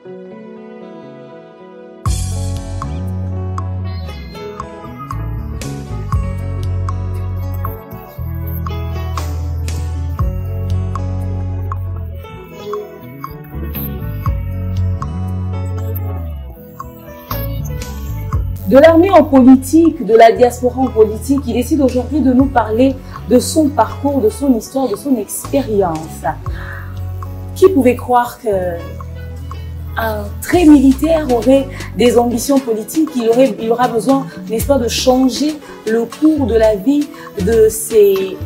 De l'armée en politique, de la diaspora en politique, il décide aujourd'hui de nous parler de son parcours, de son histoire, de son expérience. Qui pouvait croire qu'un très militaire aurait des ambitions politiques, il aura besoin, n'est-ce pas, de changer le cours de la vie de ses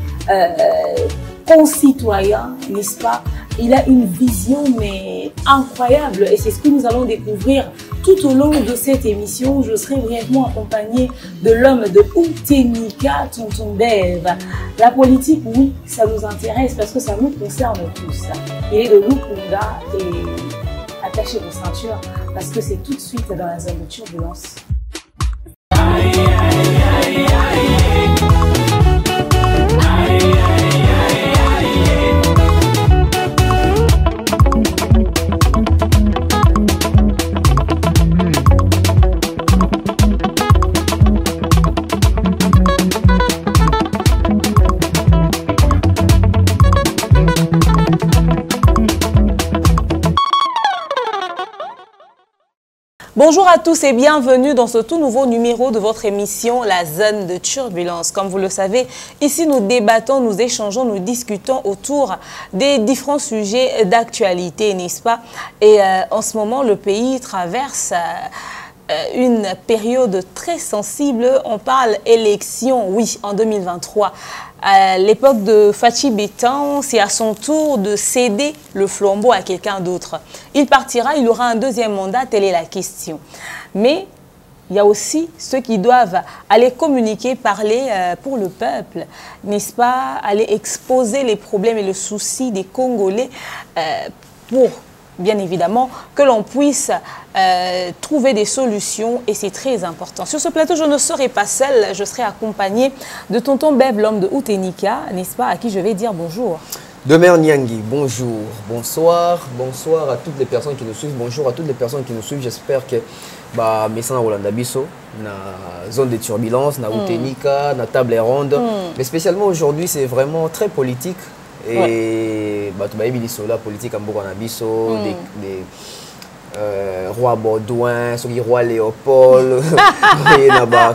concitoyens, n'est-ce pas? Il a une vision mais incroyable et c'est ce que nous allons découvrir tout au long de cette émission. Je serai brièvement accompagnée de l'homme de Outenika, Tonton Dev. La politique, oui, ça nous intéresse parce que ça nous concerne tous. Il est de Lukunda et attachez vos ceintures parce que c'est tout de suite dans la zone de turbulence. Bonjour à tous et bienvenue dans ce tout nouveau numéro de votre émission La Zone de Turbulence. Comme vous le savez, ici nous débattons, nous échangeons, nous discutons autour des différents sujets d'actualité, n'est-ce pas? Et en ce moment, le pays traverse une période très sensible. On parle élection, oui, en 2023. À l'époque de Fachi Bétan, c'est à son tour de céder le flambeau à quelqu'un d'autre. Il partira, il aura un deuxième mandat, telle est la question. Mais il y a aussi ceux qui doivent aller communiquer, parler pour le peuple, n'est-ce pas? Aller exposer les problèmes et les soucis des Congolais pour, bien évidemment, que l'on puisse trouver des solutions et c'est très important. Sur ce plateau, je ne serai pas seule, je serai accompagnée de Tonton Bev, l'homme de Outenika, n'est-ce pas, à qui je vais dire bonjour. Demer Nyangi, bonjour, bonsoir, bonsoir à toutes les personnes qui nous suivent, bonjour à toutes les personnes qui nous suivent. J'espère que Messan Rolanda Bisso, na zone de turbulence, na Outenika, na table ronde. Mais spécialement aujourd'hui, c'est vraiment très politique. Et la politique en Bouranabiso, des roi Baudouin, roi Léopold,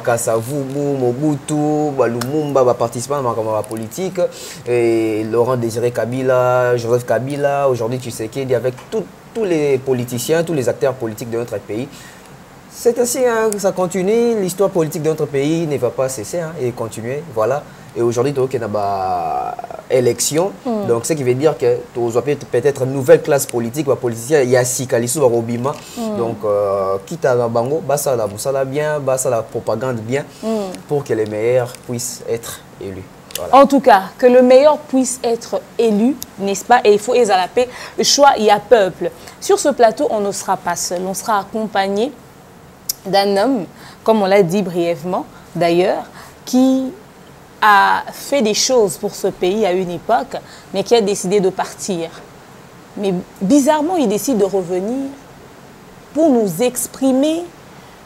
Kassavubu, Mobutu, Lumumba participant dans la politique, et Laurent Désiré Kabila, Joseph Kabila, aujourd'hui tu sais qu'il y a avec tous les politiciens, tous les acteurs politiques de notre pays. C'est ainsi, hein, ça continue, l'histoire politique de notre pays ne va pas cesser hein, et continuer, voilà. Et aujourd'hui, il y a une élection, donc ce qui veut dire que tu as peut-être une nouvelle classe politique, politicien, il y a Sikalisu, Robima, donc quitte à la bango, ça la bien, ça la propagande bien, pour que les meilleurs puissent être élus. Voilà. En tout cas, que le meilleur puisse être élu, n'est-ce pas? Et il faut exalter le choix, il y a peuple. Sur ce plateau, on ne sera pas seul, on sera accompagné d'un homme, comme on l'a dit brièvement d'ailleurs, qui a fait des choses pour ce pays à une époque, mais qui a décidé de partir. Mais bizarrement, il décide de revenir pour nous exprimer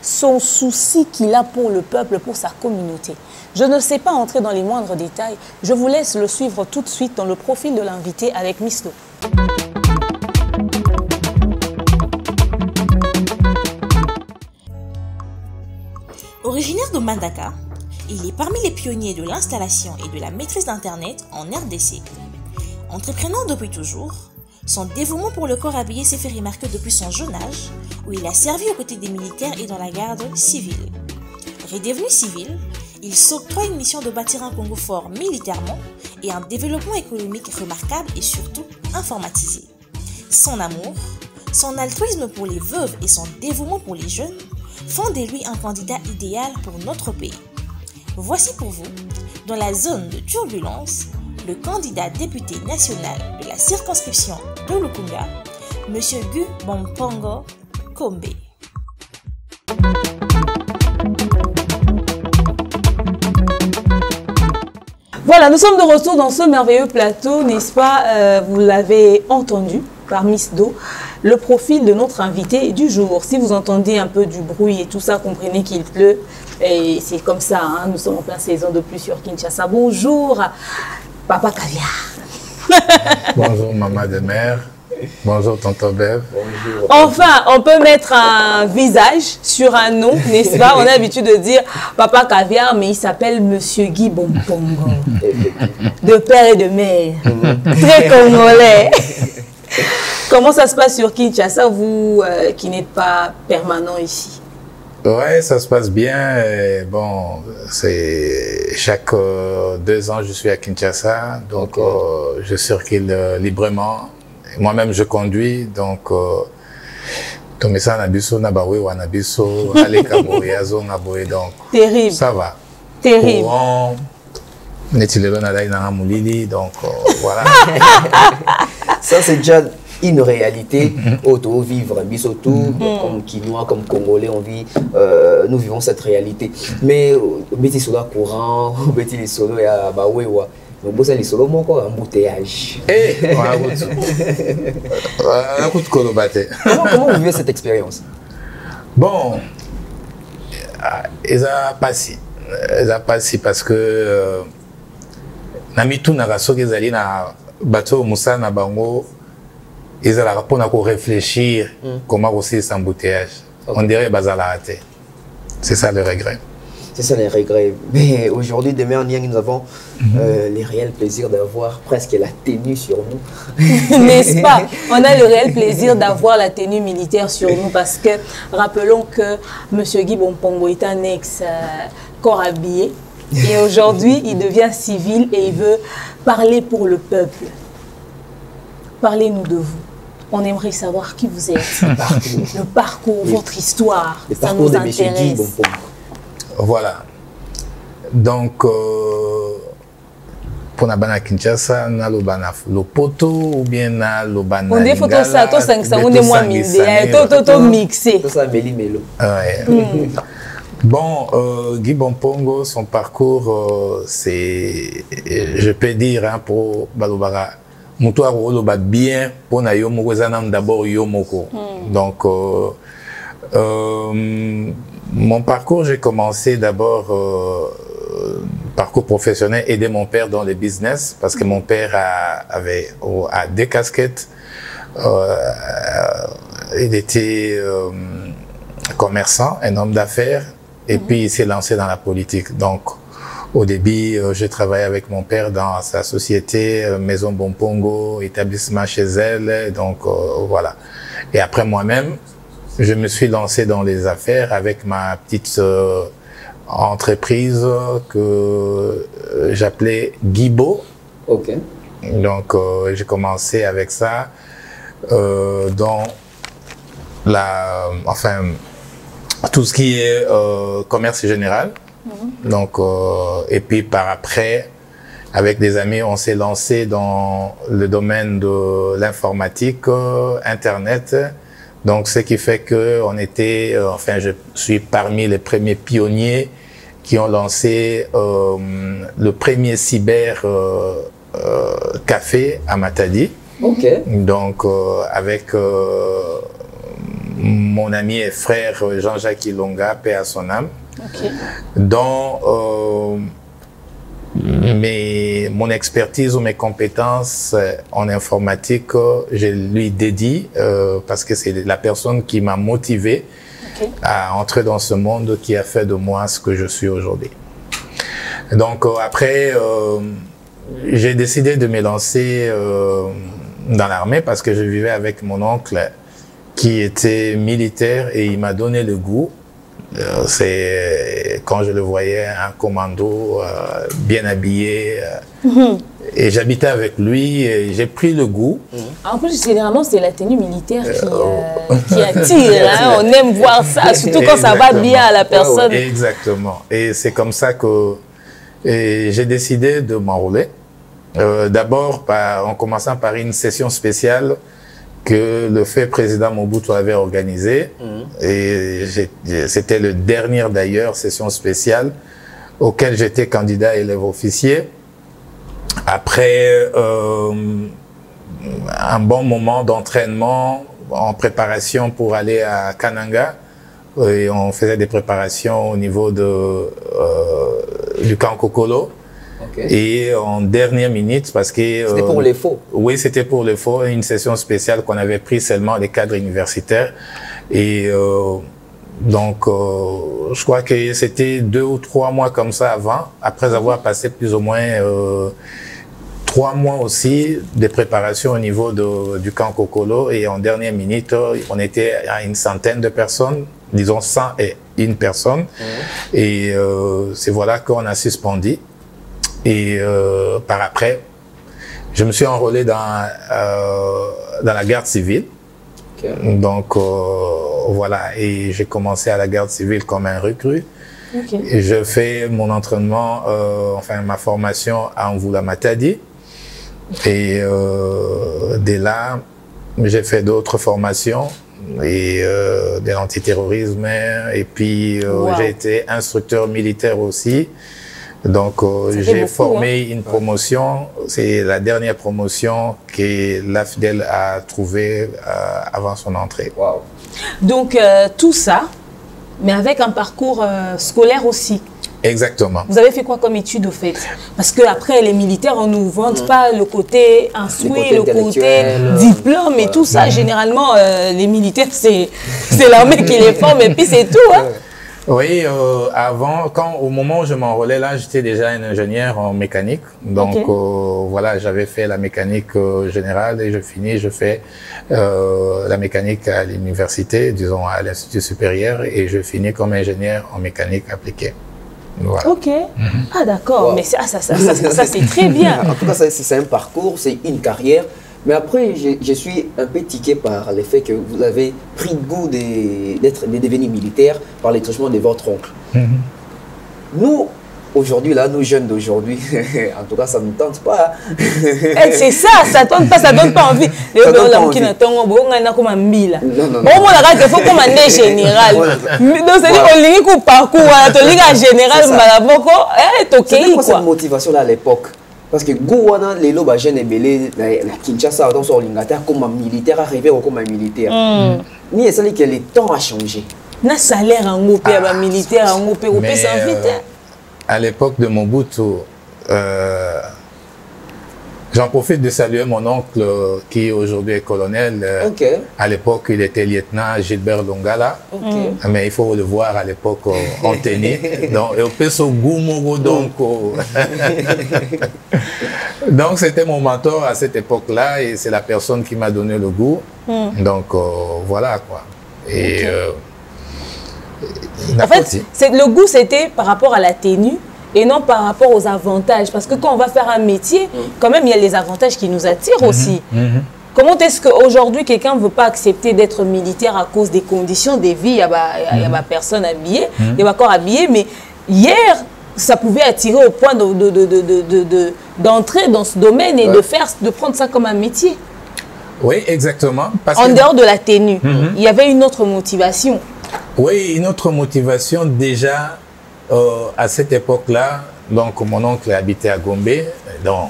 son souci qu'il a pour le peuple, pour sa communauté. Je ne sais pas entrer dans les moindres détails. Je vous laisse le suivre tout de suite dans le profil de l'invité avec Miss Do. Originaire de Mandaka, il est parmi les pionniers de l'installation et de la maîtrise d'Internet en RDC. Entreprenant depuis toujours, son dévouement pour le corps habillé s'est fait remarquer depuis son jeune âge, où il a servi aux côtés des militaires et dans la garde civile. Redevenu civil, il s'octroie une mission de bâtir un Congo fort militairement et un développement économique remarquable et surtout informatisé. Son amour, son altruisme pour les veuves et son dévouement pour les jeunes font de lui un candidat idéal pour notre pays. Voici pour vous, dans la zone de turbulence, le candidat député national de la circonscription de Lukunga, M. Gu Bompongo Kombe. Voilà, nous sommes de retour dans ce merveilleux plateau, n'est-ce pas? Vous l'avez entendu par Miss Do. le profil de notre invité du jour. Si vous entendez un peu du bruit et tout ça, comprenez qu'il pleut. Et c'est comme ça, hein, nous sommes en pleine saison de pluie sur Kinshasa. Bonjour, Papa Caviar. Bonjour, maman de mère. Bonjour, tonton Bev. Bonjour. Enfin, on peut mettre un visage sur un nom, n'est-ce pas? On a l'habitude de dire Papa Caviar, mais il s'appelle Monsieur Guy Bompongo. De père et de mère. Très congolais. Comment ça se passe sur Kinshasa, vous qui n'êtes pas permanent ici? Ouais, ça se passe bien. Et bon, c'est chaque 2 ans, je suis à Kinshasa, donc je circule librement. Moi-même, je conduis, donc Tomesa Nabiso, Nabawe, Wanabiso, Ale Kaboye, Azo Naboye, donc terrible. Ça va. Terrible. Courant, Netilelo Nadaï Naramulili, donc voilà. Ça, c'est déjà une réalité. Auto-vivre, bisotou, comme Quinois, comme Congolais, on vit, nous vivons cette réalité. Mais, Betty Sola courant, Betty Solo et Abawewa. Nous bossons les solos, mon corps, embouteillage. Comment vous vivez cette expérience? Bon, ils ont passé. Ils ont passé parce que Namitou Nagaso, ils allaient na bateau Moussa na Bango, ils allaient répondre à réfléchir comment aussi cet embouteillage. On dirait bazala. C'est ça le regret. C'est ça les regrets. Mais aujourd'hui, demain, nous avons les réels plaisirs d'avoir presque la tenue sur nous. N'est-ce pas? On a le réel plaisir d'avoir la tenue militaire sur nous parce que, rappelons que M. Guy Bompongo est un ex-corps habillé et aujourd'hui, il devient civil et il veut parler pour le peuple. Parlez-nous de vous. On aimerait savoir qui vous êtes, le parcours, votre histoire. Le ça parcours nous de M. Guy intéresse. Bompongo. Voilà. Donc, pour na Kinshasa, na lobana Lopoto ou bien na lobana. On dit photo ça, tout 500, on est moins mille, tout mixé. Tout ça, Méli Mélo. Ouais. Bon, Guy Bompongo, son parcours, c'est, je peux dire, hein, pour Balobara, Moutou Aroloba bien, pour na Yomoko, d'abord Yomoko. Donc, mon parcours, j'ai commencé d'abord parcours professionnel, aider mon père dans le business parce que mon père avait 2 casquettes. Il était commerçant, un homme d'affaires, et puis il s'est lancé dans la politique. Donc, au début, j'ai travaillé avec mon père dans sa société, Maison Bompongo, établissement chez elle, donc voilà. Et après moi-même, je me suis lancé dans les affaires avec ma petite entreprise que j'appelais Guibo. Ok. Donc, j'ai commencé avec ça dans tout ce qui est commerce général. Donc, et puis par après, avec des amis, on s'est lancé dans le domaine de l'informatique, Internet. Donc, ce qui fait que on était, je suis parmi les premiers pionniers qui ont lancé le premier cyber café à Matadi. Ok. Donc, avec mon ami et frère Jean-Jacques Ilonga, paix à son âme. Okay. Dont mon expertise ou mes compétences en informatique, je lui dédie parce que c'est la personne qui m'a motivé à entrer dans ce monde qui a fait de moi ce que je suis aujourd'hui. Donc après, j'ai décidé de me lancer dans l'armée parce que je vivais avec mon oncle qui était militaire et il m'a donné le goût. C'est quand je le voyais, un commando bien habillé. Et j'habitais avec lui et j'ai pris le goût. En plus, généralement, c'est la tenue militaire qui attire. Hein? On aime voir ça, surtout quand ça va bien à la personne. Exactement. Et c'est comme ça que j'ai décidé de m'enrôler. D'abord, en commençant par une session spéciale que le fait président Mobutu avait organisée. Et c'était le dernier d'ailleurs, session spéciale, auquel j'étais candidat élève officier. Après un bon moment d'entraînement, en préparation pour aller à Kananga. Et on faisait des préparations au niveau du camp Kokolo. Okay. Et en dernière minute, parce que... C'était pour les faux? Oui, c'était pour les faux. Une session spéciale qu'on avait pris seulement les cadres universitaires. Et donc, je crois que c'était 2 ou 3 mois comme ça avant, après avoir passé plus ou moins 3 mois aussi de préparation au niveau du camp Kokolo. Et en dernière minute, on était à une centaine de personnes, disons 101 personnes. Et c'est voilà qu'on a suspendu. Et par après, je me suis enrôlé dans la garde civile. Okay. Donc, voilà, et j'ai commencé à la garde civile comme un recrue. Okay. Et je fais mon entraînement, enfin ma formation à Mvula Matadi. Et dès là, j'ai fait d'autres formations et de l'antiterrorisme. Et puis, j'ai été instructeur militaire aussi. Donc, j'ai formé une promotion. C'est la dernière promotion que l'AFDEL a trouvée avant son entrée. Wow. Donc, tout ça, mais avec un parcours scolaire aussi. Exactement. Vous avez fait quoi comme étude au fait? Parce qu'après, les militaires, on ne nous vante pas le côté instruit, le côté diplôme et tout ça. Généralement, les militaires, c'est l'armée qui les forme et puis c'est tout. Hein. Oui, avant, au moment où je m'enrôlais là, j'étais déjà un ingénieur en mécanique. Donc, voilà, j'avais fait la mécanique générale et je fais la mécanique à l'université, disons à l'Institut supérieur, et je finis comme ingénieur en mécanique appliquée. Voilà. Ok. Ah d'accord, mais ça c'est très bien. En tout cas, c'est un parcours, c'est une carrière. Mais après, je suis un peu tiqué par le fait que vous avez pris goût de devenir militaire par les truchements de votre oncle. Nous, aujourd'hui, là, nous jeunes d'aujourd'hui, en tout cas, ça ne me tente pas. C'est ça, ça ne tente pas, ça ne donne pas envie. Non, non, non. Il faut comme un général. Donc, c'est-à-dire qu'on lit un parcours, on lit un général, c'est quoi cette motivation-là à l'époque? Parce que Gouana, les lobes jeunes et belés, la Kinshasa, dans son lingataire, comme un militaire, arrivé comme un militaire. Ni est-ce que le temps a changé? Na salaire en groupe, militaire en groupe, ça vite. À l'époque de Mobutu, j'en profite de saluer mon oncle qui aujourd'hui est colonel. À l'époque, il était lieutenant Gilbert Longala. Mais il faut le voir à l'époque en tennis. Donc, donc, c'était mon mentor à cette époque-là et c'est la personne qui m'a donné le goût. Donc, voilà quoi. Et, en fait, le goût, c'était par rapport à la tenue et non par rapport aux avantages. Parce que quand on va faire un métier, quand même, il y a les avantages qui nous attirent aussi. Comment est-ce qu'aujourd'hui, quelqu'un ne veut pas accepter d'être militaire à cause des conditions de vie? Il y a ma personne habillée, il y a ma corps habillé, mais hier, ça pouvait attirer au point d'entrer dans ce domaine et de prendre ça comme un métier. Oui, exactement. En dehors de la tenue, il y avait une autre motivation. Oui, une autre motivation déjà à cette époque-là. Donc, mon oncle habitait à Gombe, donc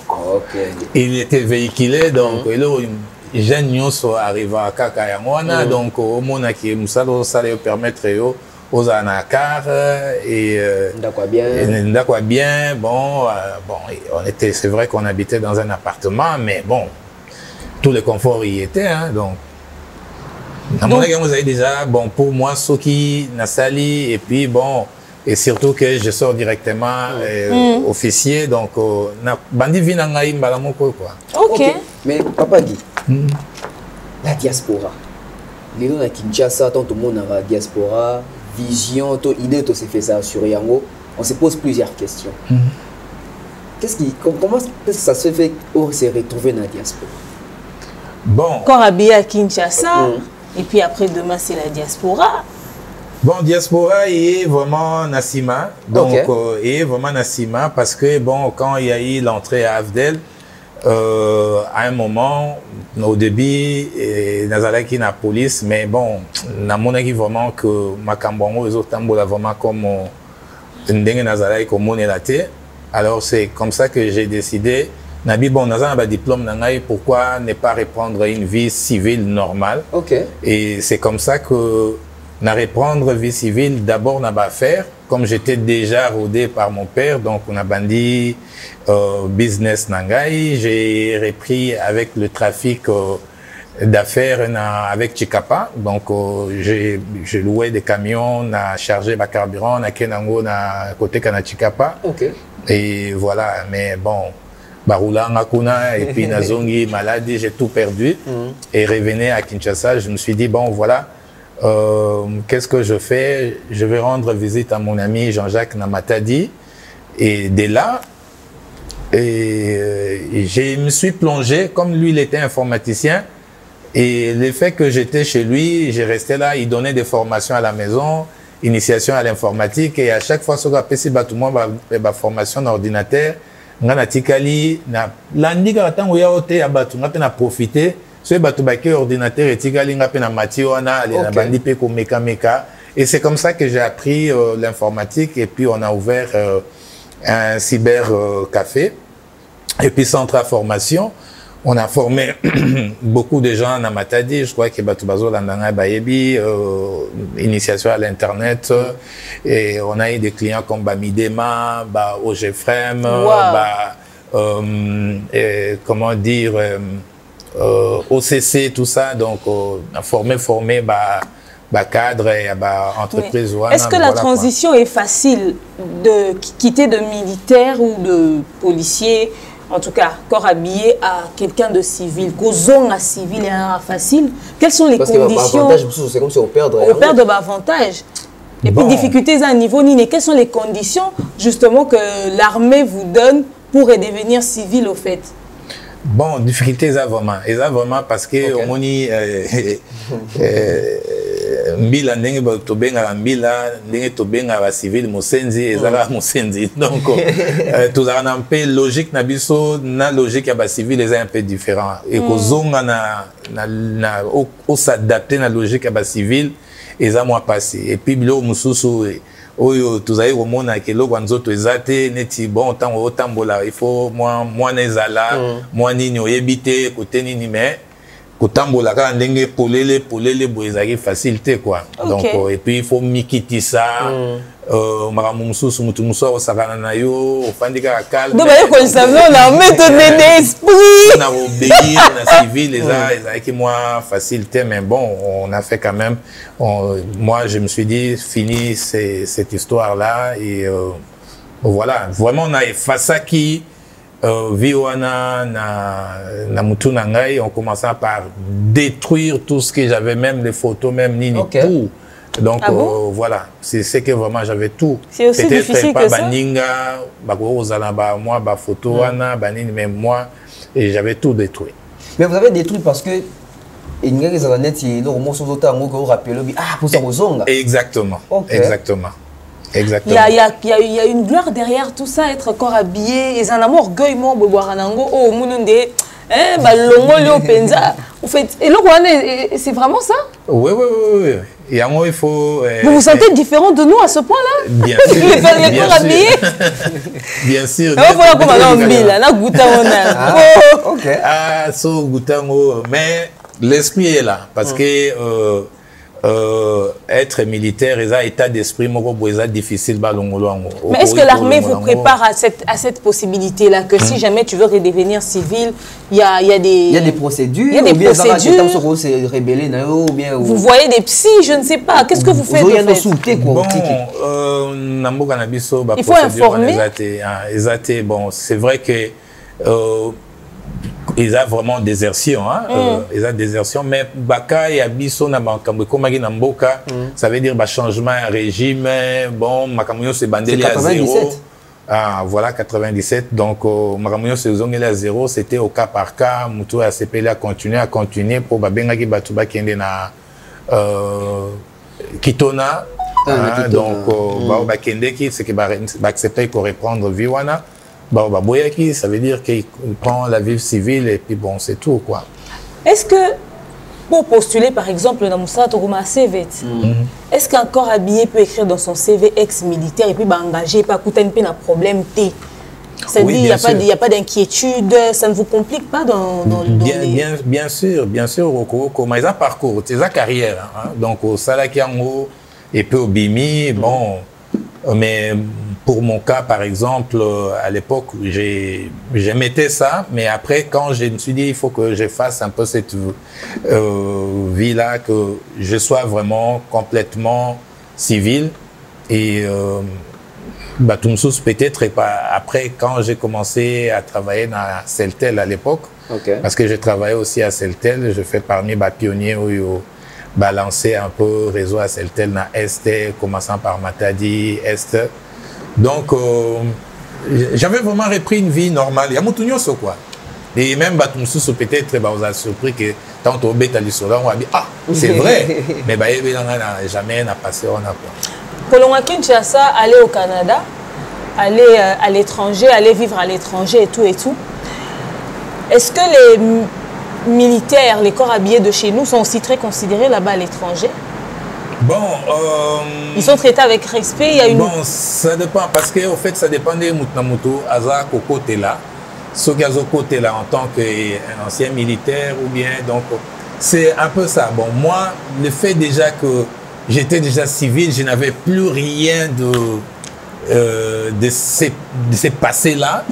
il était véhiculé, donc les jeunes sont arrivés à Kakayamwana, donc au monde qui ça leur permettre aux anacars et bien. Bon, c'est vrai qu'on habitait dans un appartement, mais bon, tout le confort y était, hein, donc. À mon avis, vous avez déjà, bon, pour moi, Soki, Nassali, et puis bon, et surtout que je sors directement officier, donc, Bandi Vinangaï Mbalamoko, quoi. Ok. Mais, Papa Guy, la diaspora, les gens à Kinshasa, tant tout le monde a la diaspora, vision, idée, tout s'est fait ça sur Yango, on se pose plusieurs questions. Comment est-ce que ça se fait qu'on s'est retrouvé dans la diaspora? Bon. Quand habillé à Kinshasa, et puis après demain c'est la diaspora. Bon, diaspora il est vraiment Nassima, donc il est vraiment Nassima parce que bon, quand il y a eu l'entrée à AFDEL, à un moment, au début, Nazalaki na police, mais bon, na mon avis vraiment que Makambongo les autres tambola vraiment comme Ndenge Nazalaki comme on est la terre. Alors c'est comme ça que j'ai décidé Nabi, bon, on a un diplôme, pourquoi ne pas reprendre une vie civile normale? Ok. Et c'est comme ça que na reprendre vie civile, d'abord, n'a pas faire. Comme j'étais déjà rodé par mon père, donc on a bandit business nangai. J'ai repris avec le trafic d'affaires avec Chikapa. Donc j'ai loué des camions, on a chargé ma carburant, on a kenango na côté kana Chikapa. Ok. Et voilà, mais bon, Baroula Ngakuna et puis Nazongi maladie, j'ai tout perdu. Et revenir à Kinshasa, je me suis dit bon voilà. Qu'est-ce que je fais? Je vais rendre visite à mon ami Jean-Jacques Namatadi. Et dès là, je me suis plongé, comme lui, il était informaticien. Et le fait que j'étais chez lui, j'ai resté là, il donnait des formations à la maison, initiation à l'informatique. Et à chaque fois, ce qu'on appelle ma formation d'ordinateur, on a profité. Ce ordinateur et c'est comme ça que j'ai appris l'informatique et puis on a ouvert un cyber café et puis centre à formation. On a formé beaucoup de gens à Matadi, je crois que Batubazo Landanga Bayebi, initiation à l'internet et on a eu des clients comme Bamidema, Ogefrem, comment dire OCC, tout ça, donc formé, cadre et entreprise. Est-ce que la transition est facile de quitter de militaire ou de policier, en tout cas corps habillé, à quelqu'un de civil? Causons à civil est facile. Quelles sont les conditions? C'est comme si on perd. On perd de avantage. Et puis difficultés à un niveau ni quelles sont les conditions justement que l'armée vous donne pour devenir civil au fait? Bon, difficulté, ils ont vraiment parce que au moni mbila ndenge tobenga la mbila ndenge tobenga ba civil mosenzi ezala mosenzi donc tout ça un peu logique na biso na logique ya ba civil est un peu différent et kozonga na au s'adapter na logique ya ba civil eza moi passé et puis bilo mususu oyo tuzai komona ke loko nzoto ezate neti bon tango otambola il faut moi nezala moi nini oyebite côté nini mais kotambola ka ndenge polele boezaki facilité quoi donc et puis il faut mikitisa maramu mususu mutu muso osakana na yo ofandika calme donc ba ko savon na méthode d'esprit na obéir na civil ezaki moi facilité mais bon on a fait quand même moi je me suis dit fini cette histoire là et voilà vraiment on a effacé qui Viwana na mutu na ngai, on commençait par détruire tout ce que j'avais, même les photos, même nini tout. Donc voilà, c'est ce que vraiment j'avais tout. C'est aussi difficile que ça. Baninga, moi, photo wana, banini, même moi, et j'avais tout détruit. Mais vous avez détruit parce que exactement. Exactement. Exactement. Il y a une gloire derrière tout ça, être corps habillé, et un amour orgueil, oh, Moununde, en fait, et c'est vraiment ça? Oui. Et à moi, il faut. Vous vous sentez différent de nous à ce point-là? Bien sûr. Les corps habillés? Bien sûr. Mais l'esprit est là, parce que. Être militaire, et ça, état d'esprit, c'est difficile. Mais est-ce que l'armée vous prépare à cette possibilité-là, que si jamais tu veux redevenir civil, il y a des procédures? Il y a des procédures. Vous voyez des psys, je ne sais pas. Qu'est-ce que vous faites? Bon, il faut informer. Bon, c'est vrai que ils ont vraiment désertion, ils ont désertion, mais Baka et Abisso na Makambokomagi na Mboka, ça veut dire changement de régime, bon, Makamoyo se bandé à 0. Ah, voilà, 97. Donc, Makamoyo se zongé à 0, c'était au cas par cas, Moutou a CPL à continuer pour Babengaki Batuba qui est na Kitona. Donc, Bakendeki, c'est que accepter qu'on reprendre Viwana. Boyaki, ça veut dire qu'il prend la vie civile et puis bon, c'est tout quoi. Est-ce que pour postuler par exemple dans Moussa Togoma CV, est-ce qu'un corps habillé peut écrire dans son CV ex-militaire et puis engager pas coûter un peu un problème T? Ça dit, il n'y a pas d'inquiétude, ça ne vous complique pas dans bien sûr, Roko, mais ça parcours, c'est sa carrière. Hein. Donc, au Salakiango et puis au Bimi, bon, mais pour mon cas, par exemple, à l'époque, j'aimais ça, mais après, quand je me suis dit, il faut que je fasse un peu cette vie-là, que je sois vraiment complètement civil et peut-être après, quand j'ai commencé à travailler dans Celtel à l'époque, parce que je travaillais aussi à Celtel, je fais parmi les pionniers où balancer un peu réseau à Celtel dans Est, commençant par Matadi, Est. Donc, j'avais vraiment repris une vie normale. Il y a Moutounio, quoi. Et même Batumsou, peut-être, vous avez surpris que tant au bête à l'histoire, on va dire, ah, c'est vrai. Mais jamais n'a passé, on a quoi. Kolonga Kinshasa, aller au Canada, aller à l'étranger, aller vivre à l'étranger et tout. Est-ce que les militaires, les corps habillés de chez nous sont aussi très considérés là-bas à l'étranger? Bon, ils sont traités avec respect. Il y a une... Bon, ça dépend parce que au fait, ça dépend des Moutnamoto, Aza côté là, ceux qui ont côté là en tant qu'ancien militaire ou bien donc c'est un peu ça. Bon, moi, le fait déjà que j'étais déjà civil, je n'avais plus rien de ces passés-là.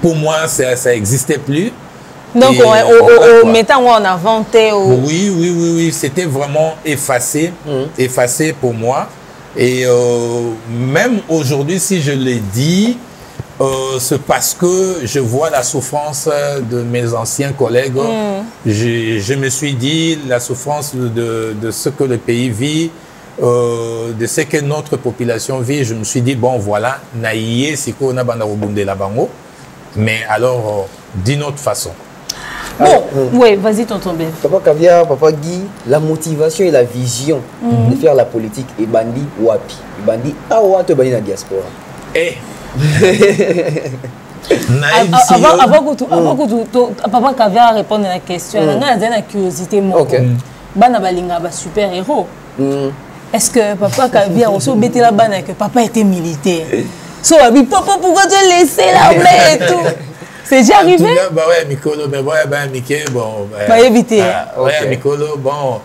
Pour moi, ça n'existait plus. Donc, mettant en avant, Oui, c'était vraiment effacé, effacé pour moi. Et même aujourd'hui, si je le dis, c'est parce que je vois la souffrance de mes anciens collègues. Je me suis dit, la souffrance de ce que le pays vit, de ce que notre population vit, je me suis dit, bon voilà, naïe, c'est qu'on a la bango, mais alors d'une autre façon. Bon, oui, vas-y, tonton Ben. Papa Caviar, Papa Guy, la motivation et la vision de faire la politique et bandi wapi. Bandi awa te bandi na diaspora. Avant que Papa Caviar réponde à la question, on a une curiosité. Bana balinga ba super héros. Est-ce que Papa Caviar aussi bêté la bana que papa était militaire? So papa pourquoi tu laisser la main et tout? C'est déjà arrivé? Bah ouais, Mikolo, mais ouais, ben Mickey, bon. Pas éviter. Ouais, Mikolo, bon.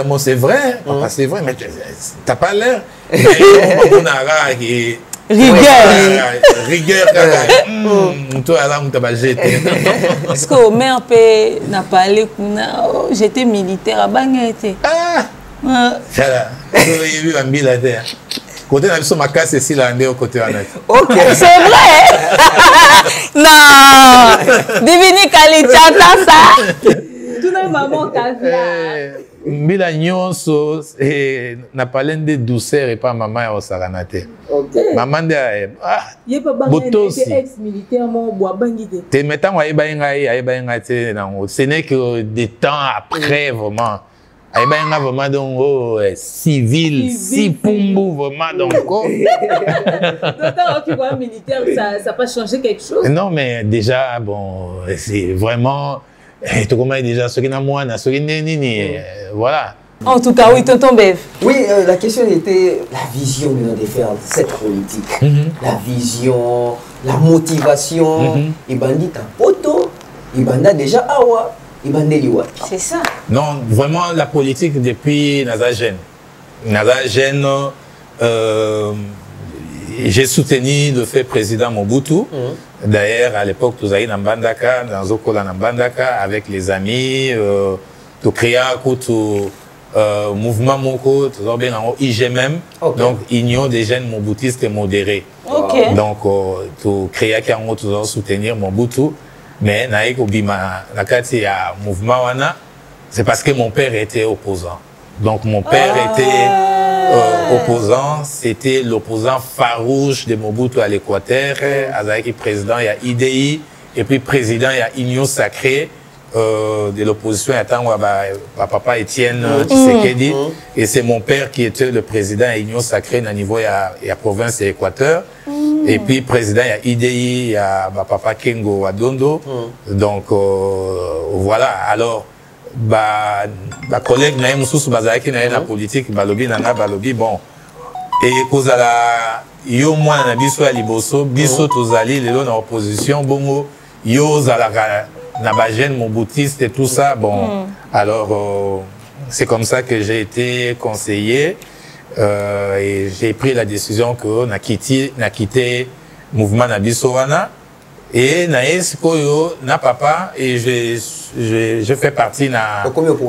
Bon, c'est vrai, c'est vrai, mais t'as pas l'air. Rigueur, toi, là, on t'a jeté. Est-ce que au maire n'a pas allé, j'étais militaire à Bangate? Ça là, il y a eu un mille à terre. Côté de ma casse, c'est là, on est au côté de ok, c'est vrai. Non, Divini Kalichata, ça. Tout le maman Caviar. Mbila nyonso n'a pas l'un de douceur et pas maman au Saranate. Maman de botosi. Ex-militaire mon bois bangide. Te mettant à Ibaïnga, ce n'est que des temps après vraiment. Aïbaïnga vraiment donc civil, si pumbu vraiment donc. D'autant que militaire, ça n'a pas changé quelque chose. Non mais déjà bon, c'est vraiment. Tu connais déjà ce qui n'a moins, ce qui n'est voilà. En tout cas, oui, tonton Bev. Oui, la question était la vision de faire cette politique. La vision, la motivation. Il bandit un poteau, il bandit déjà awa, il bandit liwa. C'est ça. Non, vraiment la politique depuis Nazagen. Nazagen, j'ai soutenu le fait président Mobutu. D'ailleurs, à l'époque, nous avions dans Bandaka, dans Zokola Bandaka, avec les amis, tout créer un mouvement Moko, tout bien en IGMM, donc Union des jeunes mobutistes modérés. Donc, tout créer un tout soutenir Mobutu, mais naïk obima la carte il y a mouvement wana, c'est parce que mon père était opposant. Donc mon père était opposant, c'était l'opposant farouche de Mobutu à l'Équateur, avec président il y a IDI et puis président il y a Union sacrée de l'opposition à papa Étienne Tshisekedi et c'est mon père qui était le président à Union sacrée au niveau il y a province et Équateur et puis président il y a IDI il y a papa Kengo Wadondo donc voilà alors collègue naïm sous bazaki naïm la politique balobi nanga balobi bon et cause à la yo mwana na biso ya liboso biso tozali lelo na opposition bongo yo zalaka na ba jeune mobutiste et tout ça bon alors c'est comme ça que j'ai été conseiller et j'ai pris la décision que na quitté mouvement na biso wana et na esikoyo na papa et je fais partie na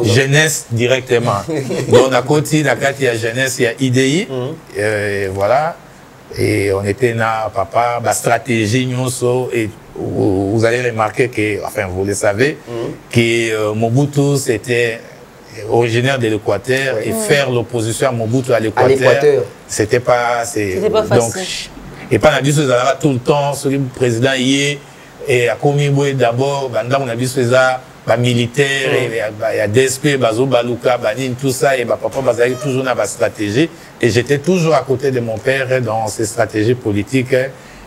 jeunesse directement donc na koti na kati ya jeunesse ya IDI voilà et on était na papa ba stratégie nyonso et vous allez remarquer que enfin vous le savez que Mobutu c'était originaire de l'Équateur et faire l'opposition à Mobutu à l'Équateur c'était pas facile donc et pas na biso ezalaka tout le temps ce président y est et à Komibwe d'abord banda on a vu ça ba militaire et ya DSP bazo baluka banine tout ça et ba papa bazali toujours na ba stratégie et j'étais toujours à côté de mon père dans ces stratégies politiques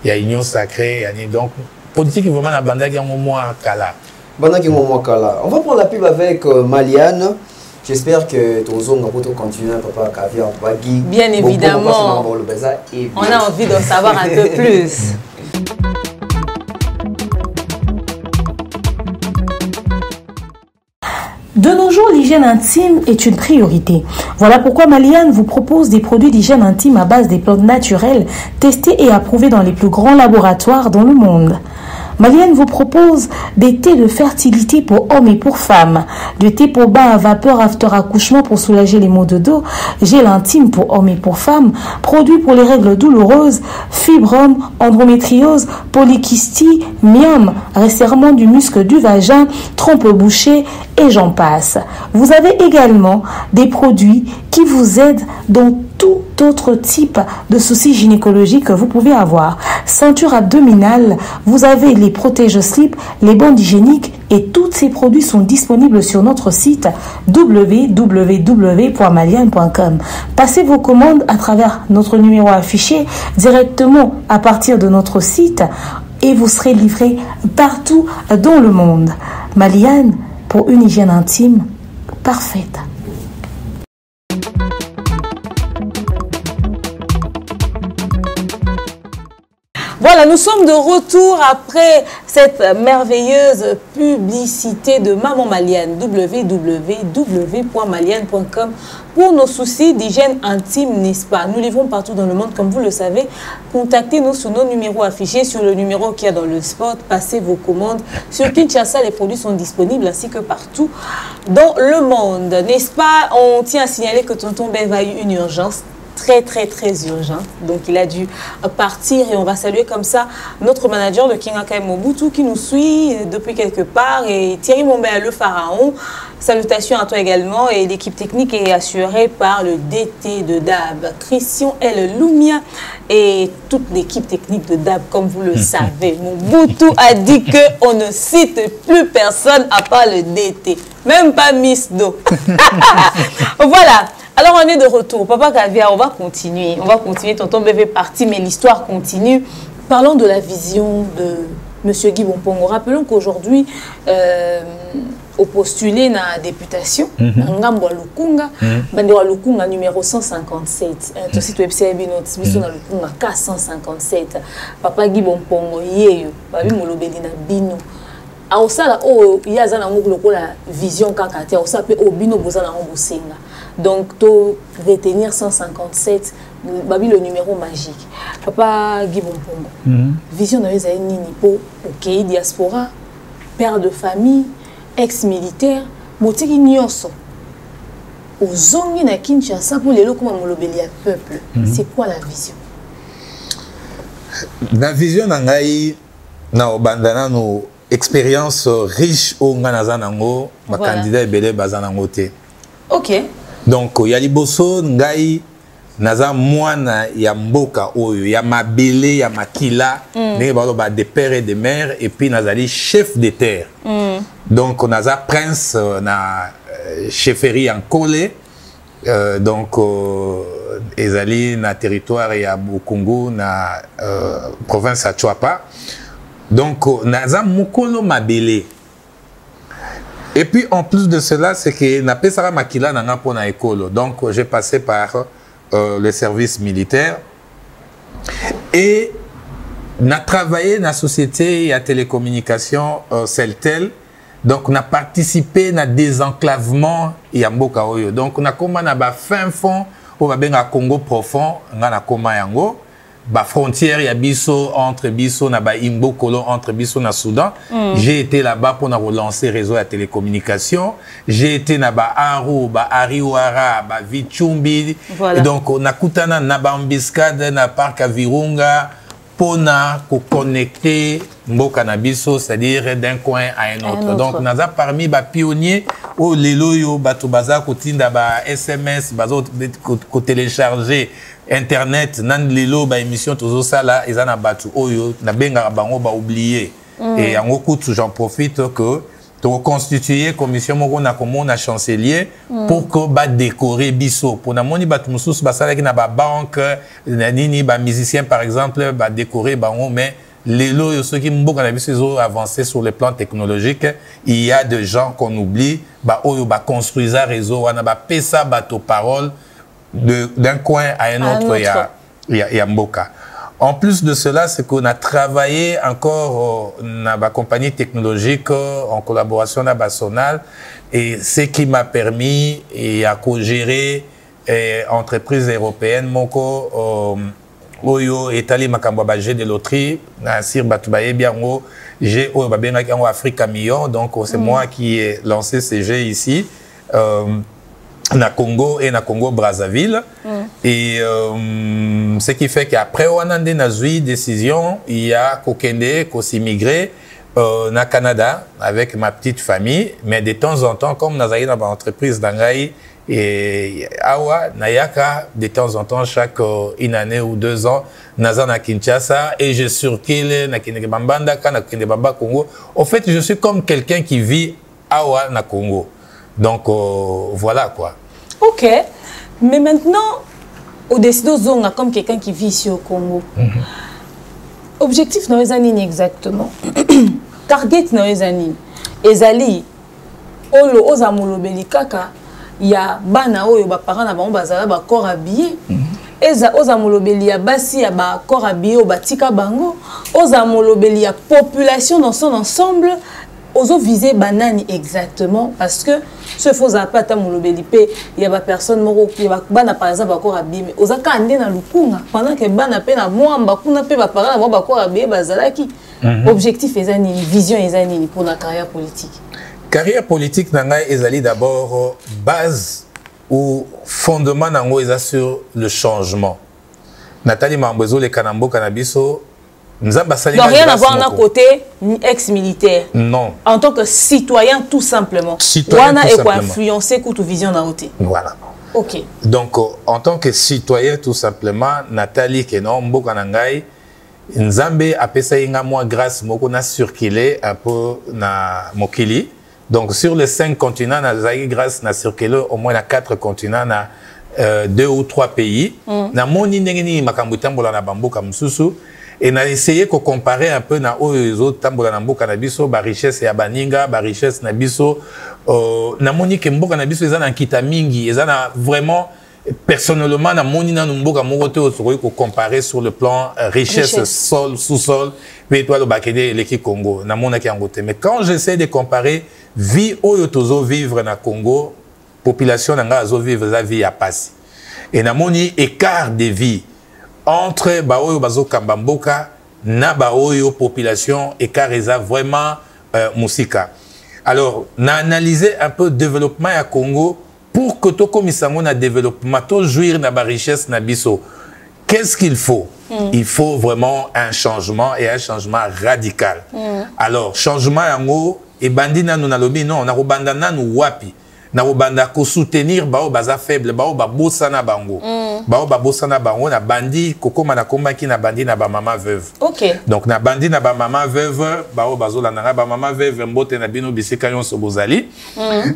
il y a union sacrée donc politique vraiment na banda qui moi kala banda qui moi kala on va prendre la pub avec Maliane. J'espère que Tozo va continuer papa Caviar Bagui. Bien évidemment. On a envie d'en savoir un peu plus. De nos jours, l'hygiène intime est une priorité. Voilà pourquoi Maliane vous propose des produits d'hygiène intime à base des plantes naturelles, testés et approuvés dans les plus grands laboratoires dans le monde. Maliane vous propose des thés de fertilité pour hommes et pour femmes, du thé pour bain à vapeur after accouchement pour soulager les maux de dos, gel intime pour hommes et pour femmes, produits pour les règles douloureuses, fibrome, endométriose, polykystie, myome, resserrement du muscle du vagin, trompe bouchée et j'en passe. Vous avez également des produits qui vous aident dans tout autre type de soucis gynécologiques que vous pouvez avoir. Ceinture abdominale, vous avez les protège-slip, les bandes hygiéniques et tous ces produits sont disponibles sur notre site www.maliane.com. Passez vos commandes à travers notre numéro affiché directement à partir de notre site et vous serez livré partout dans le monde. Maliane, pour une hygiène intime parfaite. Voilà, nous sommes de retour après cette merveilleuse publicité de Maman Maliane, www.maliane.com pour nos soucis d'hygiène intime, n'est-ce pas? Nous livrons partout dans le monde, comme vous le savez. Contactez-nous sur nos numéros affichés, sur le numéro qu'il y a dans le spot. Passez vos commandes. Sur Kinshasa, les produits sont disponibles ainsi que partout dans le monde, n'est-ce pas? On tient à signaler que Tonton Bev a eu une urgence très urgent. Donc il a dû partir et on va saluer comme ça notre manager de Kingaka Mobutu qui nous suit depuis quelque part et Thierry Mombea le pharaon. Salutations à toi également et l'équipe technique est assurée par le DT de DAB, Christian L. Lumia et toute l'équipe technique de DAB comme vous le savez. Mobutu a dit qu'on ne cite plus personne à part le DT, même pas Miss Do. Voilà. Alors on est de retour. Papa Caviar, on va continuer. Tonton bébé parti, mais l'histoire continue. Parlons de la vision de M. Guy Bompongo. Rappelons qu'aujourd'hui, au postulé dans la députation, Ngambo Lukunga, Bandera Lukunga numéro 157. Tout site website Bino Lukunga K157. Papa Guy Bompongo, Yeyo, Babi Molobelina Bino. Aosala o yaza na ngoko la vision kakate aosala pe obino bozala na bosenga. Donc to retenir 157 babi le numéro magique. Papa Guy Bompongo. Vision na yeza nini po OK diaspora, père de famille, ex-militaire, motiki nyonso. Ozongi na Kinshasa pour les loko molobeli ya peuple. C'est quoi la vision? La vision na ngai na obandana no expérience riche au Nganazanango, ma candidat est belé Bazanango te. Ok. Donc, il y a liboso, ngai, naza moana, ya mboka oyo, ya mabele, ya makila, des pères et des mères, et puis nazali chef de terre. Donc, naza prince, na chefferie en Kole, donc, ezali na territoire ya Bukungu, na province à Chouapa. Donc, naza mukolo mabele. Et puis, en plus de cela, c'est que na pesara makila nanga pona ekolo. Donc, j'ai passé par le service militaire. Et on a travaillé dans la société et télécommunication Celtel. Donc, on a participé à désenclavement et à Mboka Oyo. Donc, on a commencé à fin fond, on va bien à Congo profond, on a commencé à Yango. Ba frontière ya biso entre biso na ba Imbo Kolo entre biso na Soudan. J'ai été là-bas pour relancer le réseau de télécommunication. J'ai été na ba Aru, ba Ariwara, ba Vichumbi. Voilà. Donc on a kutana na ba Mbiscade na parc à Virunga pour connecter Mboka na biso, c'est-à-dire d'un coin à un autre. Donc on a parmi ba pionniers au lelo yo bato baza kotinda ba SMS bazo ko télécharger Internet, nan lelo ba émission toujours ça là, ils en a battu oyo na benga bango ba oublié. Et en coup j'en profite que de reconstituer commission moko na komo na chancelier pour que ba décorer biso pour na moni bat mususu ba sala ki na ba banque na nini ba musicien par exemple ba décorer bango mais lelo yo ceux qui mboka na biso ils ont avancé sur le plan technologique, il y a des gens qu'on oublie ba oyo ba construire un réseau wana ba pesa bato parole d'un coin à un autre, il y a Mboka. En plus de cela, c'est qu'on a travaillé encore dans la compagnie technologique en collaboration avec Sonal et ce qui m'a permis de gérer entreprises européennes. Moko Oyo Etali Makambo Bagé de loterie, Sir Batoubaye Biango, j'ai en Afrique Million, donc c'est moi qui ai lancé ces jeux ici. Na Congo et na Congo Brazzaville et ce qui fait qu'après on a une décision il y a kokende ko s'immigré na Canada avec ma petite famille mais de temps en temps comme nous avons une entreprise d'Angaï et awa nayaka de temps en temps chaque une année ou 2 ans naza na Kinshasa et je circule na Kinebambanda na Kinebamba Congo. En fait je suis comme quelqu'un qui vit awa na Congo. Donc voilà quoi. Ok, mais maintenant, au décider zonga comme quelqu'un qui vit ici au Congo. Objectif dans les années exactement. Target dans les années. Ezali, olo ozamolo belikaka, ya bana oyo ba parents na bango bazala ba corps habillé. Eza ozamolo beli ya basi ya ba corps habillé o batika bango, ozamolo beli ya population dans son ensemble. Ozo viser banani exactement parce que ce faux appât à molobelipé il y a pas personne moko qui va bana par exemple encore habillé mais oza kande na lukunga pendant que bana pe na mwamba kuna pe ba parents ba encore habillé bazalaki objectif ezani vision ezani pour la carrière politique. Carrière politique nanga ezali d'abord base ou fondement nango eza sur le changement. Nathalie Mambezo le Kanambo Kanabiso. Donc rien à voir d'un côté ex-militaire. Non. En tant que citoyen tout simplement. Citoyen tout simplement. Influencer toute vision d'un côté. Voilà. Ok. Donc en tant que citoyen tout simplement, Nathalie Kenombo Kanangai, Nzambe a payé moi grâce moko na circulé un peu na Mokili. Donc sur les 5 continents, na grâce na circulé au moins na 4 continents na 2 ou 3 pays. Na moni ndengeni makambutambola na bamboka msusu. Et on a essayé de comparer un peu na les autres tambola na mboka na biso ba richesse ya baninga ba richesse na biso na moni ke mboka na biso ezana nkita mingi ezana vraiment personnellement na moni na mboka moko te osokoki ko comparer sur le plan richesse sol sous-sol mais toi le bakede l'équipe Congo na mona ki angote mais quand j'essaie de comparer vie oyo tozo vivre na Congo population na nga azo vivre la vie ya pasi et na moni écart de vie entre baoyo bazo kambamboka na baoyo population et careza vraiment musika. Alors, on a analysé un peu le développement à Congo pour que to komisango na développement to jouir na ba richesse na biso. Qu'est-ce qu'il faut? Il faut vraiment un changement et un changement radical. Alors, changement yango et bandina nous na lobi non, na robandana nous wapi. Na robanda ko soutenir bao baza faible, bao ba bosana bango. Bao ba bosana bango na bandi kokoma na komba ki na bandi na ba mama veuve. OK. Donc na bandi na ba mama veuve, bao bazola na ba mama veuve mbote na bino bisika yonso bozali.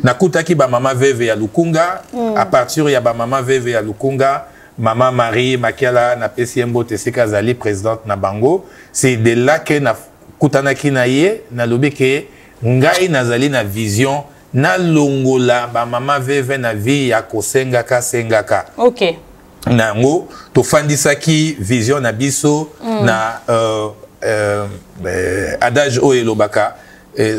Na kutaki ba mama veuve ya Lukunga, à partir ya ba mama veuve ya Lukunga, Maman Marie Makiala na pesi mbote sika zali présidente na bango, c'est de là que na kutanaki na ye na lobi ke ngai nazali na vision na longola ba mama veve na vie ya kosengaka sengaka. OK. nango to fandisaki vision na biso na adage o elobaka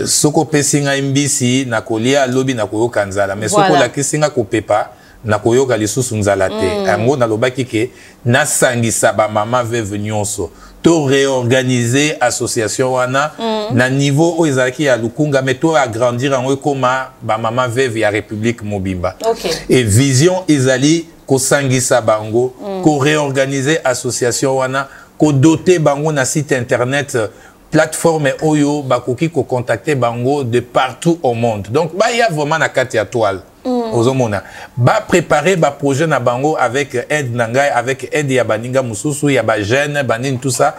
soko pesinga imbisi na kolia lobi na koyoka nzala mais soko la kisinga kopepa na koyoka lisusu nzala te yango na lobaki ke na sangisa ba mama veuve nyonso to réorganiser association wana na niveau o ezalaki ya lukunga mais to agrandir yango koma ba mama veuve ya République Mobimba et vision ezali ko sangisa bango ko réorganiser association wana ko doter bango na site internet plateforme oyo bakoki ko contacter bango de partout au monde donc ba y a vraiment na kati ya toile ozomona ba préparer ba projet na bango avec aide nangai avec aide ya baninga mususu ya ba jeune banine tout ça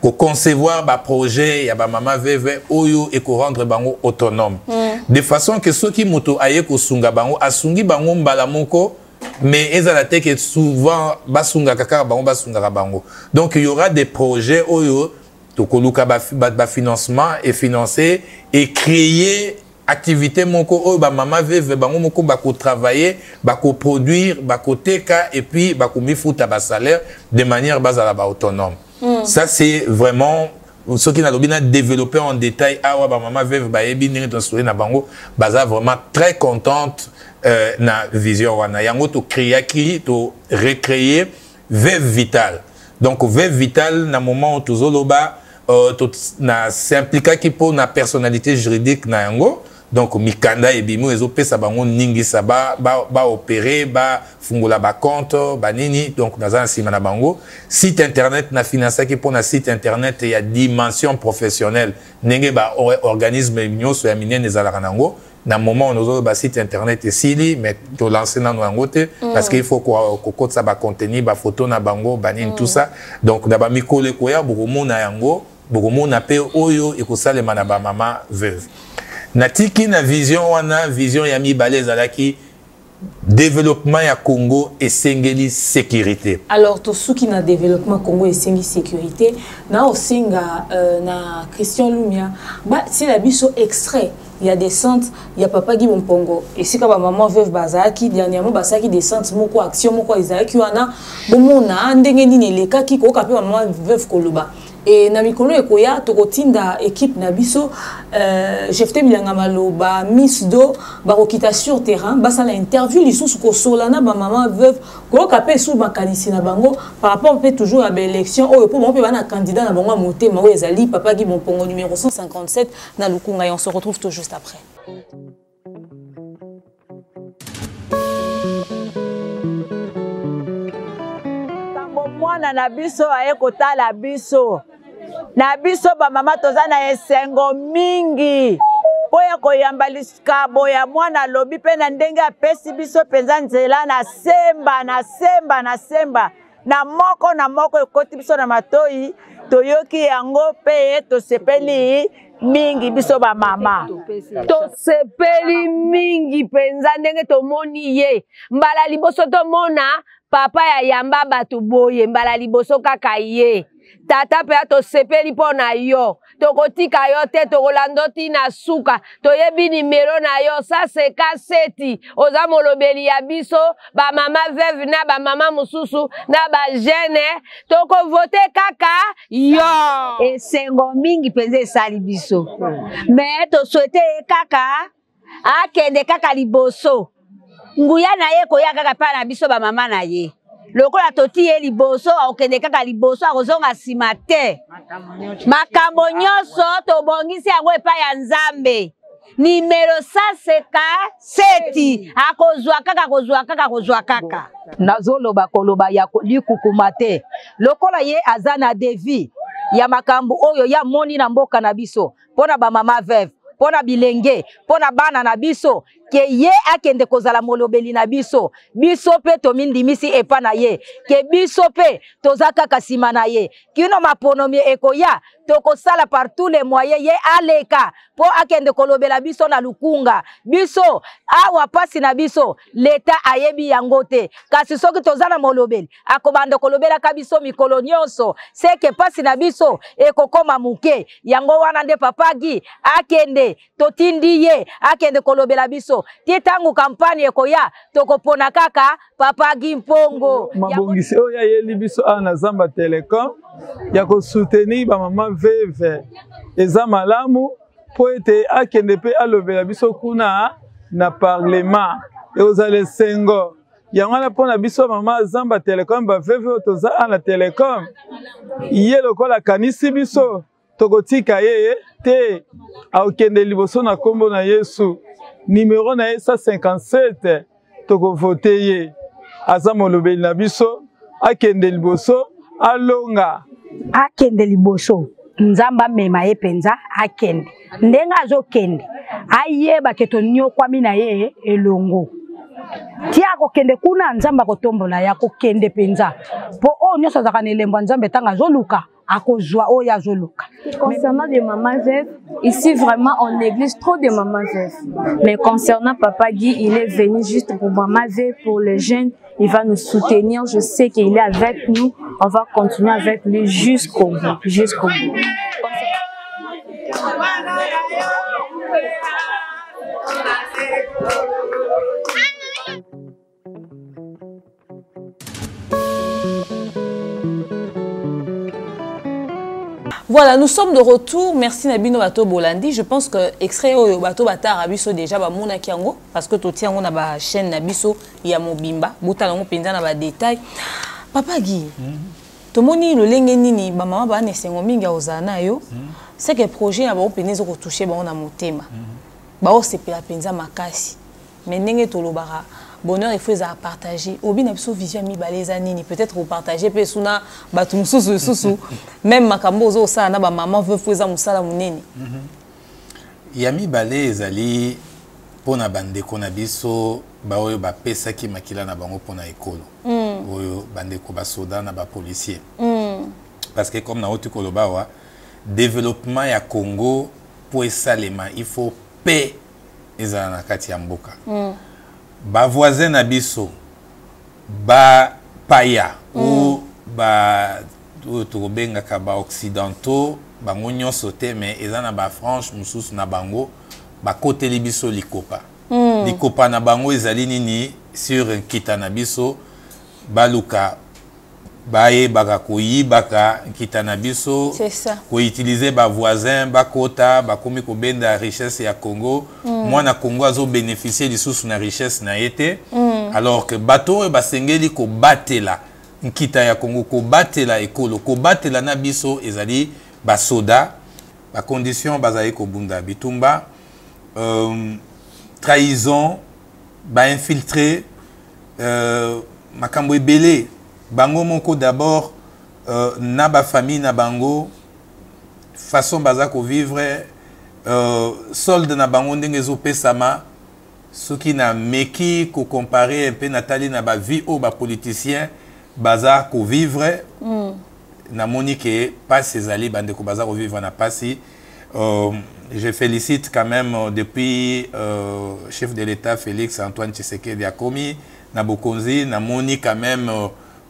ko concevoir ba projet ya ba mama veuve oyo et ko rendre bango autonome de façon que ceux qui moto aye ko sunga bango asungi bango mbala moko mais ezala te que souvent basunga kaka bango basunga bango donc il y aura des projets oyo to koluka ba financement et financer et créer activité moko o ba mama veuve bango moko ba ko travailler ba ko produire ba ko teka et puis ba ko mifuta ba salaire de manière basala ba autonome ça c'est vraiment ce qui n'a pas développé en détail awa ba mama veuve ba yebi ndenge to souri na bango baza vraiment très contente na vision wana yango to créer qui to recréer veuve vitale donc veuve vitale na moment tozoloba na s'impliquer qui pour na personnalité juridique na yango donc mikanda et bimo ezopesa bango ningi sa ba opérer ba fungola ba compte ba nini donc naza nsima na bango site internet na financer qui pour na site internet il y a dimension professionnelle ndenge ba organisme nyonso ya minene ezalaka nango na moment on ba site internet esili mais to lancer na nango te parce qu'il faut ko ça ba contenu ba photo na bango ba nini tout ça donc na ba mikole ko ya bokomo na yango bokomo na pe oyo ekosalema na ba mama veuve natiki na vision wana vision ya mibale ezalaki développement ya Congo et sengeli sécurité. Alors to suki na développement Congo et sengeli sécurité na osinga na Christian Lumia ba si la biso extrait il y a des centres il y a papa Guy Mpongo et si ka ba maman veuve bazaki dernièrement basaki des centres moko action moko ezalaki wana bomona ndenge nini leka ki ko ka pe maman veuve koloba et na mikolo ekoya tokotinda équipe na biso Jefte Bilanga Maloba Miss Do bakokita sur terrain basala interview lisusu ko solana ba maman veuve ko kapé sous makanisi na bango par rapport peut toujours à l'élection oyo pour bon pe bana candidat na bango motema oyo ezali papa Guy Mpongo numéro 157 na Lukunga et on se retrouve tout juste après. Mwana na biso aye kotala biso na biso ba mama toza na esengo mingi poya koyamba liskabo ya mwana lobi pe na ndenge apesi biso penza nzela na semba na moko ekoti biso na matoi toyoki yango pe tosepeli mingi biso ba mama tosepeli mingi penza ndenge tomoni ye mbala liboso tomona papa ya yamba batu boye mbala liboso kaka ye tata pe tosepeli pona yo tokotika yo te tokolandoti na suka toyebi nimero na yo ça c'est kaseti oza molobeli ya biso ba mama veuve na ba mama mususu na ba jeune toko vote kaka yo esengo mingi penza esali biso mais to souhaite kaka akende kaka liboso nguya na ye koya kaka pa na biso ba mama na ye lokola toti ye liboso okende kaka liboso akozonga sima te makambo nyonso tobongisi yango epai ya Nzambe nimero 157 akozwa kaka nazoloba koloba ya likukuma te lokola ye azana devi ya makambo oyo ya moni na mboka na biso pona ba mama veuve pona bilenge pona bana na biso ke ye akende kozala molobeli na biso pe tomindimisi epa na ye ke biso pe tozaka kasima na ye kino maponomi ekoya tokosala par tous les moyens ye aleka po akende kolobela biso na Lukunga biso awa pasi na biso leta ayebi yango te kasi soki tozana molobeli akobanda kolobela ka biso mikolo nyonso seke pasi na biso ekokoma muke yango wana nde papa Guy akende totindi ye akende kolobela biso biso ti tangu kampani ekoya tokopona kaka Papa Gimpongo mabongisi oyo ayeli biso ana Zamba Telecom ya ko soutenir ba mama veve eza malamu po ete akende pe alobela biso kuna na parlement ekozala sengo yango wana mpona biso mama Zamba Telecom ba veve oyo toza ana Telecom ye lokola kanisi biso tokotika ye te aokende liboso na kombo na Yesu numéro na ye 157 tokovote ye aza molobeli na biso akende liboso alonga akende liboso nzamba mema ye penza akende ndenga azokende ayeba ke tonyokwami na ye elongo tia kokende kuna nzamba kotombola ya kokende penza po o nyonso azaka na elembo nzambe tanga azoluka akozwa oyo azoluka. Concernant les mamans veuves, ici vraiment on néglige trop de mamans veuves. Mais concernant Papa Guy, il est venu juste pour maman veuve, pour les jeunes, il va nous soutenir. Je sais qu'il est avec nous. On va continuer avec lui jusqu'au bout, jusqu'au bout. Voilà, nous sommes de retour. Merci Nabino Bato Bolandi. Je pense que extrait au Bato Bata Rabiso déjà ba mona kiango parce que tout on a ba chaîne Nabiso ya mobimba. Botalango penza na ba détail. Papa Guy. Tomoni le lenge nini ba mama ba nesengo minga ozana yo. C'est que projet na ba openezo ko toucher ba ona motema. Ba o sepela penza makasi. Mais ndenge tolobara bonheur il faut à partager obi na biso vision mi baleza nini peut-être au partager pe suna batu mususu susu même makambo zo sa na ba maman veut faire musala munene yami baleza ali pona bande kona biso ba oyo ba pesa ki makila na bango pona ekolo oyo bande ko ba soda na ba policier parce que comme na otu koloba wa développement ya Congo pour esalema il faut paix ezala na kati ya mboka ba voisin na biso ba paya ou ba tobengaka ba occidentaux bango nyonso te mais ezana ba franche mususu na bango ba koteli biso likopa likopa na bango ezali nini sur nkita na biso baluka baye baka koyibaka nkita na biso ko utiliser ba voisin bakota bakomi ko benda richesse ya Congo mwana Congo azo bénéficier lisusu na richesse na été alors que bato ba sengeli ko batela nkita ya Congo ko batela ekolo ko batela na biso ezali ba soda ba condition bazali ko bunda bitumba trahison ba infiltrer makambo ebele bango moko d'abord na ba famille na bango façon baza ko vivre solde na bango ndenge zo pesama soki na meki ko comparer un peu natali na ba vie au ba politicien baza ko vivre na monique pas ces ali bande ko baza ko vivre na pasi je félicite quand même depuis chef de l'État Félix Antoine Tshisekedi a commis na Bokonzi na moni quand même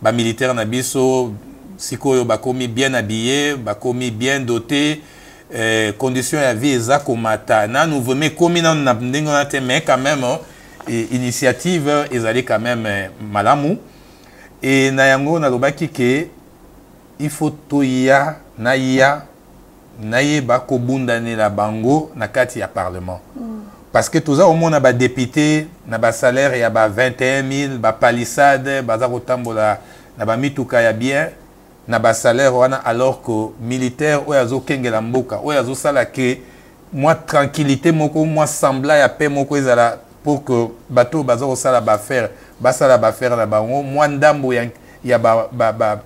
ba militaire na biso sikoyo bakomi bien habillé bakomi bien doté conditions ya vie eza komata na nous vraiment komi na ndenge na te mais quand même initiative ezali quand même malamu et na yango na lobaki ke il faut toya na yeba kobundanela bango na kati ya parlement parce que tout ça au monde a ba député na ba salaire ya ba 21 000 ba palissade baza kotambola na ba mituka ya bien na ba salaire wana alors que militaire o yazo kengela mboka o yazo sala que moi tranquillité moko moi sembla ya paix moko ezala pour que bateau baza ko sala ba faire na bango moi ndambo ya ba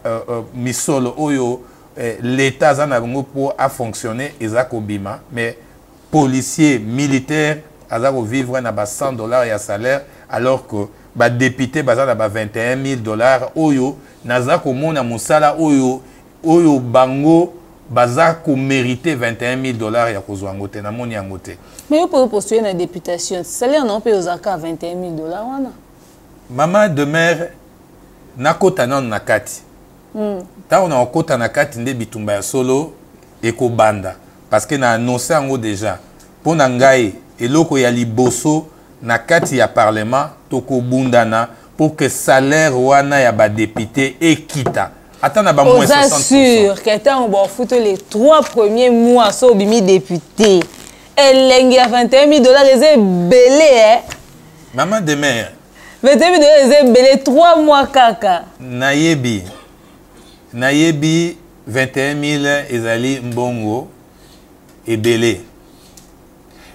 misolo oyo l'état za na bango pour a fonctionner ezako bima mais policier militaire azako vivre na ba $100 ya salaire alors que ba député baza na ba $21 000 oyo nazako mona musala oyo bango bazako mériter $21 000 ya kozwa ngote na moni yangote mais yo pour postuler na députation salaire non pe ozaka $21 000 wana mama de mère nakota na kati ta on a okota na kati nde bitumba ya solo ekobanda parce que na annoncé yango déjà pona ngai eloko ya liboso na kati ya parlement toko bundana pour que salaire wana ya ba député ekita. Attends, na ba moins 60%. Vous sûr que tant on fout les 3 premiers mois so bimi député. Elle lengi à $21 000 les belé hein. Maman de mère. $21 000 les belé 3 mois kaka. Nayebi 21 000 ezali mbongo et belé.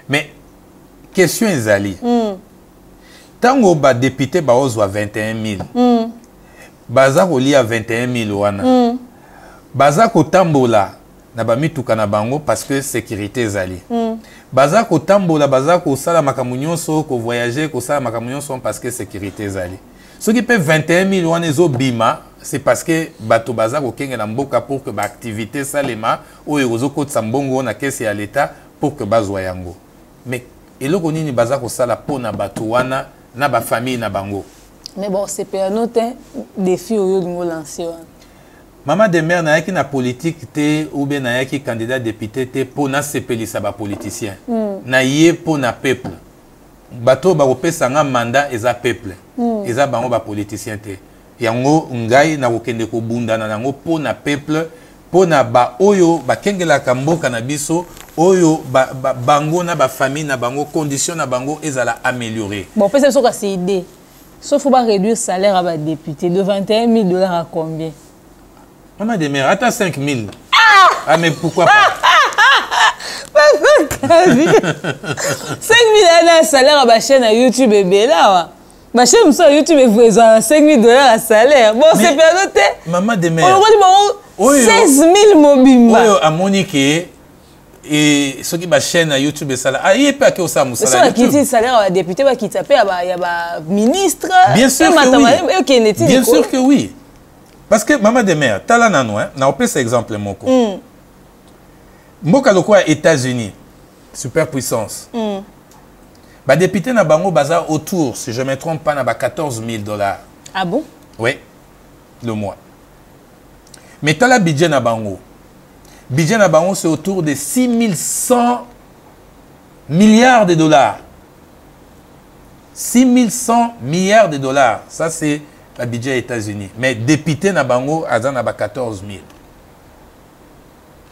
Mais question ezali. Tango ba député ba ozwa 21 000. Baza kolia 21 000 wana. Baza kotambola na ba mituka na bango parce que sécurité ezali. Baza kotambola baza ko sala makambo nyonso ko voyager ko sala makambo nyonso parce que sécurité ezali. Ce qui peut 21 000 wana ezo bima, c'est parce que bato baza ko kenga na mboka pour que ba activité salema oyo ozo kotsa mbongo na caisse ya l'état pour que bazwa yango. Mais eloko nini baza ko sala pona bato wana na ba famille na bango. Mais bon, c'est pas un autre défi au niveau lancé. Maman de mère na yaki na politique te ou bien na yaki candidat député te pona sepelisa ba politicien. Na yé pona peuple. Bato ba kopesa nga mandat eza peuple. Eza bango ba politicien te. Yango ngai na kokende ko bundana nango pona peuple, pona ba oyo ba kengela kamboka na biso, oyo bango na ba famille na bango condition na bango ezala améliorer. Bon, peut-être que c'est idée. Sauf qu'il faut réduire le salaire à la député de $21 000 à combien? Maman de mère, attends 5 000. Ah, mais pourquoi pas? 5 000 à salaire à la chaîne à YouTube et là. Ma chaîne sur YouTube est présent 5 000 à salaire. Bon, c'est pas noté. Maman de mère. On a 16 000 mobimba. Oui, à Monique. Et ce qui est ma chaîne à YouTube et ça là, il n'y a pas que ça moussa. C'est qui dit salaire à député qui t'appelle il y a ministre. Bien sûr que oui. Bien sûr que oui. Parce que maman de mère, t'as là nanou hein, na opé cet exemple moko. Mboka loko États-Unis, superpuissance. Ba député na bango baza autour, si je me trompe pas, na ba $14 000. Ah bon? Oui. Le mois. Mais t'as la budget na bango. Budget na bango c'est autour de 6100 milliards de dollars. 6100 milliards de dollars. Ça c'est le budget des États-Unis. Mais député na bango azan na ba 14 000.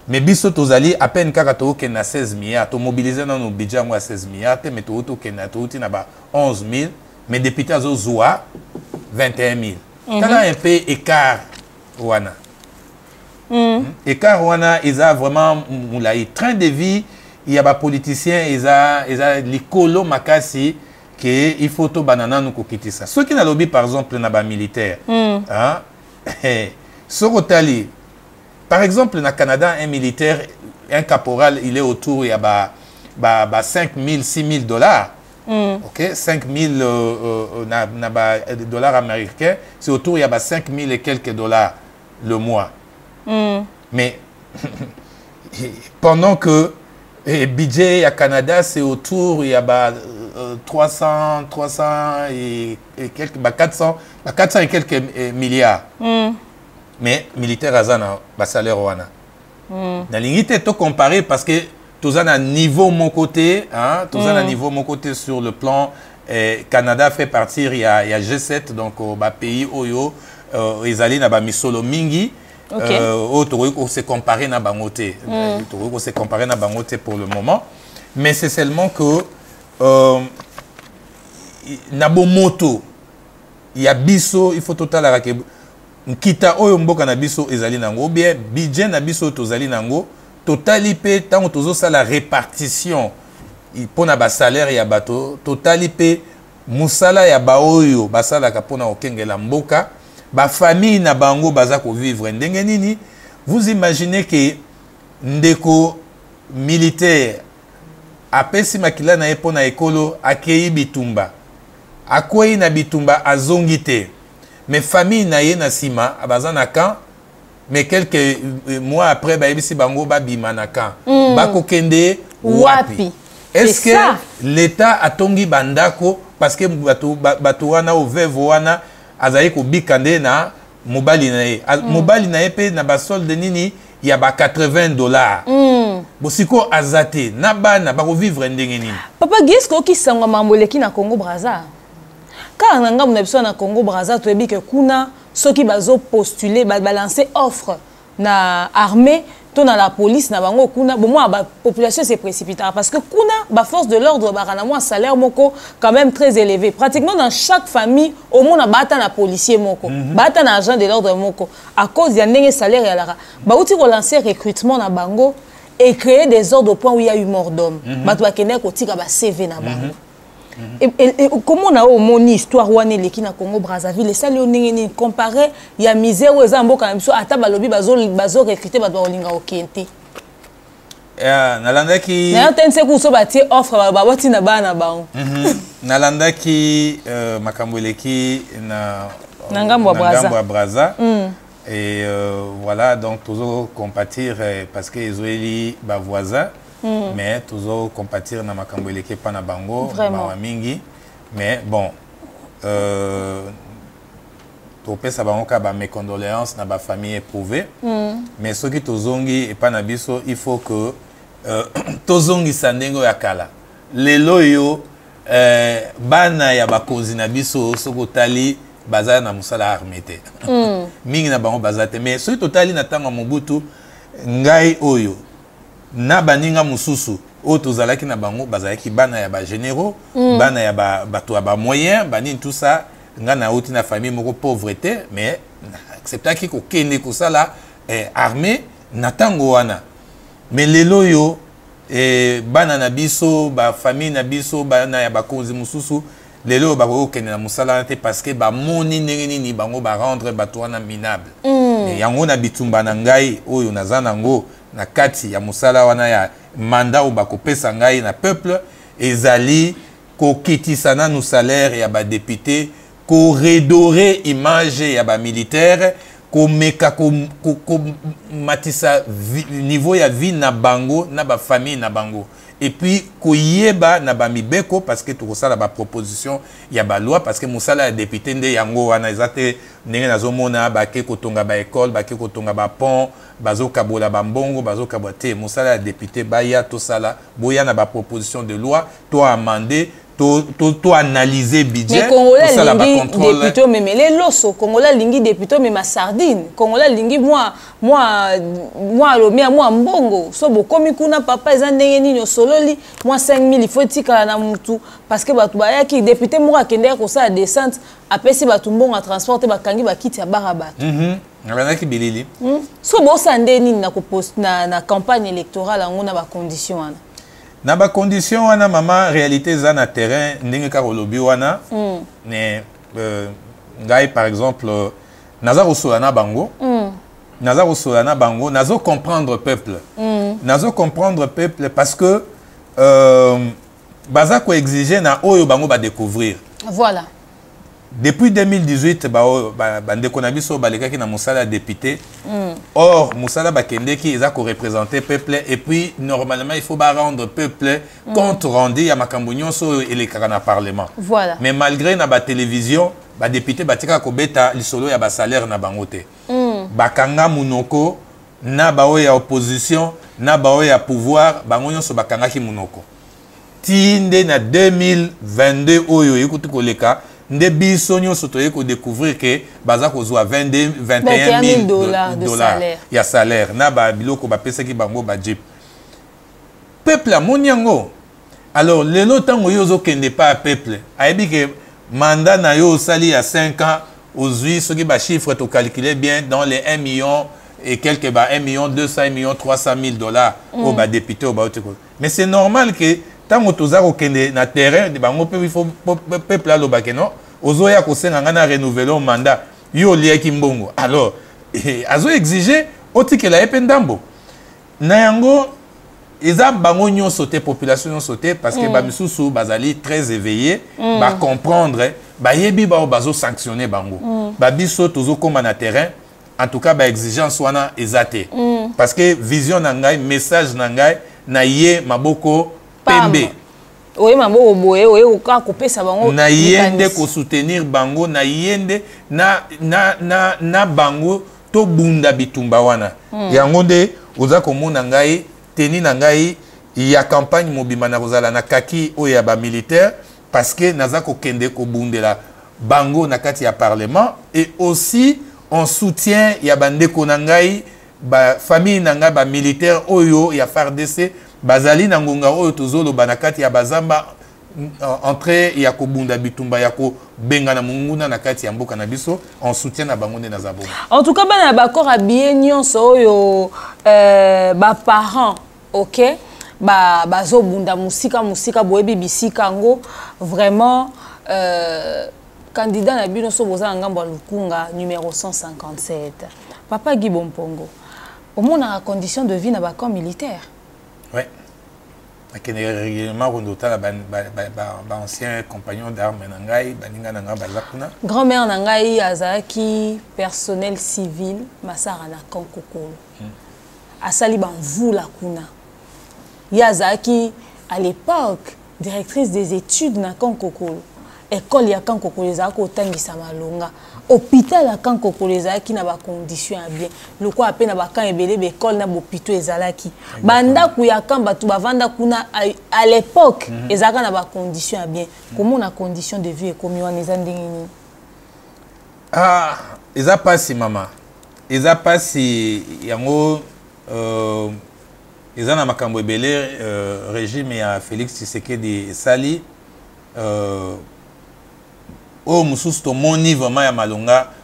Mais biso tozali à peine kaka to ke na 16 milliards. To mobiliser dans nos budget à 16 milliards. Mais to ke na to na ba 11 000. Mais député azo zoa 21 000. T'as un peu écart wana. Écart wana ils a vraiment moulai train de vie il y a des politiciens ils a likolo makasi que il faut to banana nous kokiti ça ceux qui na lobby par exemple na ba militaire hein Sorotali par exemple na Canada un militaire un caporal il est autour il y a ba 5 000 6 000 $. OK 5 000 na ba dollars américains c'est autour il y a ba 5 000 et quelques dollars le mois. Mais pendant que le budget à Canada, c'est autour, il y a 300 et quelques, 400 et quelques milliards. Mais militaire à Zana, salaire wana. Dans l'unité, tout comparé parce que tout ça, niveau mon côté, hein, tout ça, niveau mon côté sur le plan, Canada fait partir, il y a G7, donc pays Oyo, ils allaient dans Misolo Mingi. On s'est comparé na bangoté. On s'est comparé na bangoté pour le moment. Mais c'est seulement que nabo moto il y a biso il faut total la kita oyo mboka na biso ezali nango bien budget na biso tozali nango totali pe tango tozo sala répartition pour na ba salaire ya bato totali pe musala ya ba oyo basala ka pona okengela mboka. Ba famille na bango baza ko vivre ndenge nini. Vous imaginez que ndeko militaire apesi makila na epona ekolo akei bitumba akwei na bitumba azongite mais famille na ye na sima abaza na camp mais quelques mois après ba ebisi bango ba bima na camp bako kende wapi. Est-ce que l'état atongi bandako parce que bato wana o vevo wana azali ko bikande na mobali na ye mobali na ye pe na ba solde nini il y a ba $80 bosiko azate na bana bako vivre ndenge nini. Papa Gisco qui sangwa mamboleki na Congo Brazza. Car nanga mona biso na Congo Brazza to ebi ke kuna ceux qui bazo postuler balancer offre na armée to na la police na bango kuna bon moi ba population s'est précipitée parce que kuna ba force de l'ordre ba kana moi salaire moko quand même très élevé pratiquement dans chaque famille au moins bata na policier moko bata na agent de l'ordre moko à cause ya ndenge salaire ya la ba outi relancer recrutement na bango et créer des ordres au point où il y a eu mort d'homme bato ba kende ko tika ba CV na bango. Et comment on a au mon histoire ouane leki na Congo Brazzaville ça le ndenge comparé il y a misère aux ambo quand même so ata balobi bazo recruter bato olinga okente nalandaki na tense ku so batie offre ba wati na bana bango nalandaki makambo leki na ngambo ya Brazza et voilà donc toujours compatir parce que Israéli ba voisin mais toujours compatir na makambo eleke pa na bango mawa mingi mais bon to pesa bango ka ba mes condoléances na ba famille éprouvée mais ceux qui tozongi et pa na biso il faut que tozongi sandengo ya kala lelo yo bana ya bakonzi na biso soko tali bazala na musala armée te mingi na bango bazate mais ceux totali na tanga Mobutu ngai oyo na baninga mususu o tozalaki na bango bazalaki bana ya ba généraux bana ya bato ya ba moyen bani tout ça nga na oti na famille moko pauvreté mais acceptaki ko kende ko sala armée na tango wana mais lelo yo bana na biso ba famille na biso bana ya bakonzi mususu lelo ba ko kende na musala te parce que ba moni nini bango ba rendre bato wana minable yango na bitumba na ngai oyo nazana ngo na kati ya musala wana ya mandat ou bakopesa ngai na peuple ezali ko kitisana no salaire ya ba député ko redorer image ya ba militaire ko meka ko matisa niveau ya vie na bango na ba famille na bango et puis ko yeba na ba mibeko parce que tout ça la ba proposition ya ba loi parce que musala ya député nde yango wana ezate ndenge nazomona ba ke kotonga ba école ba ke kotonga ba pont bazo kabola ba mbongo bazo kabote musala ya député ba ya to sala boya na ba proposition de loi to amender to analyser budget to sala ba contrôle député mais les loso congolais lingi député mais ma sardine congolais lingi moi moi mbongo so bokomi kuna papa eza ndenge nini sololi moi 5000 il faut tikala na mutu parce que batu ba yaki député mo akende ko sa descente apesi batu mbongo a transporter bakangi bakiti ya barabatu Nabanaki bilili. So bo sande nini na ko post na campagne électorale ngona ba condition wana. Na ba condition wana mama réalité za na terrain ndenge ka lobi wana ne ngai par exemple naza rosolana bango naza rosolana bango nazo comprendre peuple nazo comprendre peuple parce que baza ko exiger na oyo bango ba découvrir. Voilà. Depuis 2018, bandeko na biso balekaki na musala député. Or, musala bakendeki eza ko représenter peuple et puis normalement il faut ba rendre peuple compte rendu ya makambo nyonso elekaka na parlement. Voilà. Mais malgré na ba télévision, ba député batika ko beta lisolo ya ba salaire na bango te. Bakanga munoko na ba ya opposition, na ba ya pouvoir, bango nyonso bakangaki munoko. Tinde na 2022 oyo ekuti koleka nde biso nyonso toye ko découvrir que baza ko zwa 21 000 dollars de salaire. Ya salaire na ba biloko ba pesa ki bango ba jeep. Peuple a monyango. Alors lelo tango yo zo kende pas peuple. Ayebi que mandat na yo sali à 5 ans aujourd'hui ce qui ba chiffre to calculer bien dans les 1 million et quelques ba 1 million 200 1 million 300 000 dollars au ba député au ba otiko. Mais c'est normal que tango toza ko kende na terrain de bango pe il faut peuple lo bakeno ozoya ko senga ngana renouveler au mandat yo liaki mbongo alors azo exiger otikela ependambo na yango eza bango nyonso te population nyonso te parce que ba misusu bazali très éveillé ba comprendre ba yebi ba bazo sanctionner bango ba biso tozo koma na terrain en tout cas ba exigence wana ezate parce que vision na ngai message na ngai na ye maboko pembe oye maboko boye oye ko kopesa bango na yende ko soutenir bango na yende na bango to bunda bitumba wana yango nde oza komona ngai teni na ngai ya campagne mobima na kozala na kaki oyo ya ba militaire parce que naza ko kende ko bundela bango na kati ya parlement et aussi en soutien ya bandeko na ngai ba famille na ngai ba militaire oyo ya FARDC bazali na ngonga oyo tozolo banakati ya bazamba entrée ya kobunda bitumba ya ko benga na munguna na kati ya mboka na biso en soutien na bango na zabo. En tout cas bana ba corps habillé nyonso oyo ba parents OK bazo bunda musika boyebi bisika ngo vraiment candidat na bino so boza ngambo lukunga numéro 157 Papa Guy Bompongo au monde a condition de vie na ba corps militaire. Ouais. Régulièrement ancien compagnon d'armes nangai baninga nanga bazakuna. Grand-mère nangai azaki personnel civil masara na Kankokolo. Asali banvula kuna. Yazaki à l'époque directrice des études na Kankokolo. École ya Kankokolo ezako otangisa malonga. Hôpital à Kankokolo ezalaki na ba condition ya bien. Loko ape na ba kan ebele be école na bopito ezalaki. Banda ku ya kamba tu bavanda kuna à l'époque ezalaka na ba condition ya bien. Comment na condition de vie ekomi wana ezandingi ni? Ah, eza pasi mama. Eza pasi yango eza na makambo ebele régime ya Félix Tshisekedi sali o mususu to moni vraiment ya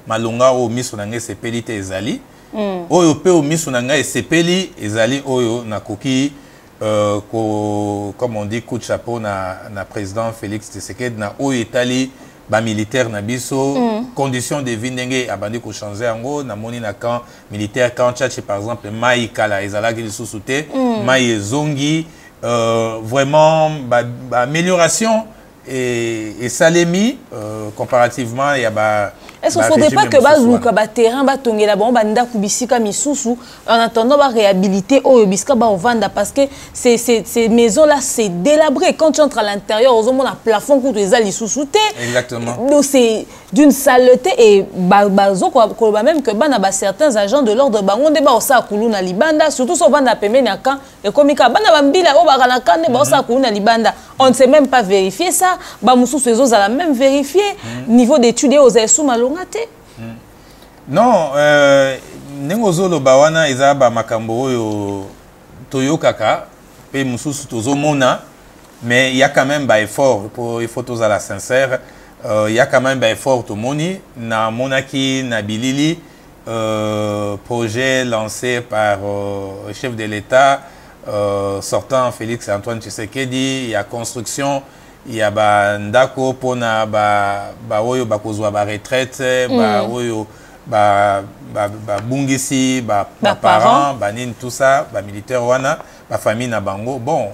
malonga o miso na ngai sepeli te ezali oyo pe o miso na ngai sepeli ezali oyo na koki comme on dit coup de chapeau na président Félix Tshisekedi na oyo etali ba militaire na biso conditions de vie ndenge abandi ko changer yango na moni na camp militaire camp Tchatchi par exemple mai kala ezalaki lisusu te mai ezongi vraiment ba amélioration et Salemi comparativement il y a ba est-ce qu'il ne faudrait pas que bazuka ba terrain ba tongela bon banda kubisika misusu en attendant ba réhabiliter au biska ba ovanda parce que ces maisons là c'est délabré quand tu entres à l'intérieur aux hommes on a plafond que les ali sous-souté exactement donc c'est d'une saleté et bazo ko même que bana ba certains agents de l'ordre bangonde ba osa kulu na libanda surtout so banda pembeni aka et komika bana bambila o ba kana kane ba osa kulu na libanda on ne sait même pas vérifier ça ba mususu ezo za la même vérifier niveau d'études aux sous malonga te non nengo zolo ba wana eza ba makambo oyo toyokaka pe mususu tozomona mais il y a quand même ba effort pour il faut tous la sincère il y a quand même ba effort to moni na monaki na bilili projet lancé par le chef de l'État sortant Félix Antoine Tshisekedi il y a construction il y a ba ndako pona ba oyo ba kozwa ba retraite ba oyo ba bungisi ba parents ba nin tout ça ba militaire wana ba famille na bango bon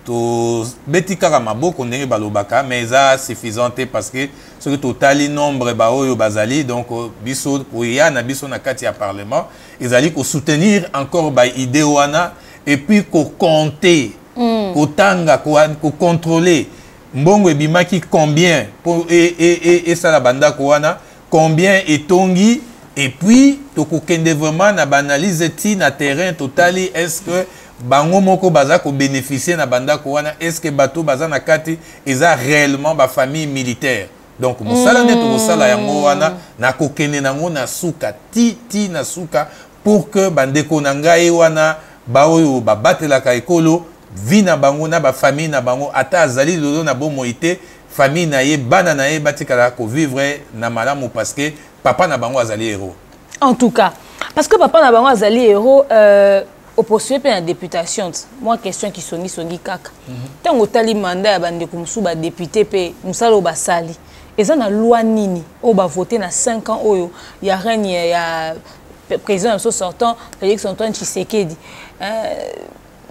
to betika ka maboko ndenge balobaka mais ça suffisante parce que ce que totali nombre ba oyo bazali donc biso oya na biso na kati ya parlement ils allaient ko soutenir encore ba idée wana et puis ko compter ko tanga ko contrôler mbongo ebimaki combien pour et ça la banda ko wana combien est tongi et puis to kokende vraiment na banaliser ti na terrain totali est-ce que bango moko baza ko bénéficier na banda ko wana est-ce que bato baza na kati eza réellement ba famille militaire donc mosala neto mosala yango wana na kokende nango na suka ti na suka pour que bandeko na ngai wana ba oyo ba batelaka ekolo vi na bango na ba famille na bango ata azali lolo na bomoité famille na ye bana na ye batikala ko vivre na malamu parce que papa na bango azali héros. En tout cas parce que papa na bango azali héros au poursuivre la députation moi question qui songi kaka tango tali mandat ya bande kumsu ba député pe musalo basali eza na loi nini o ba voter na 5 ans oyo ya règne ya président sortant Félix Antoine Tshisekedi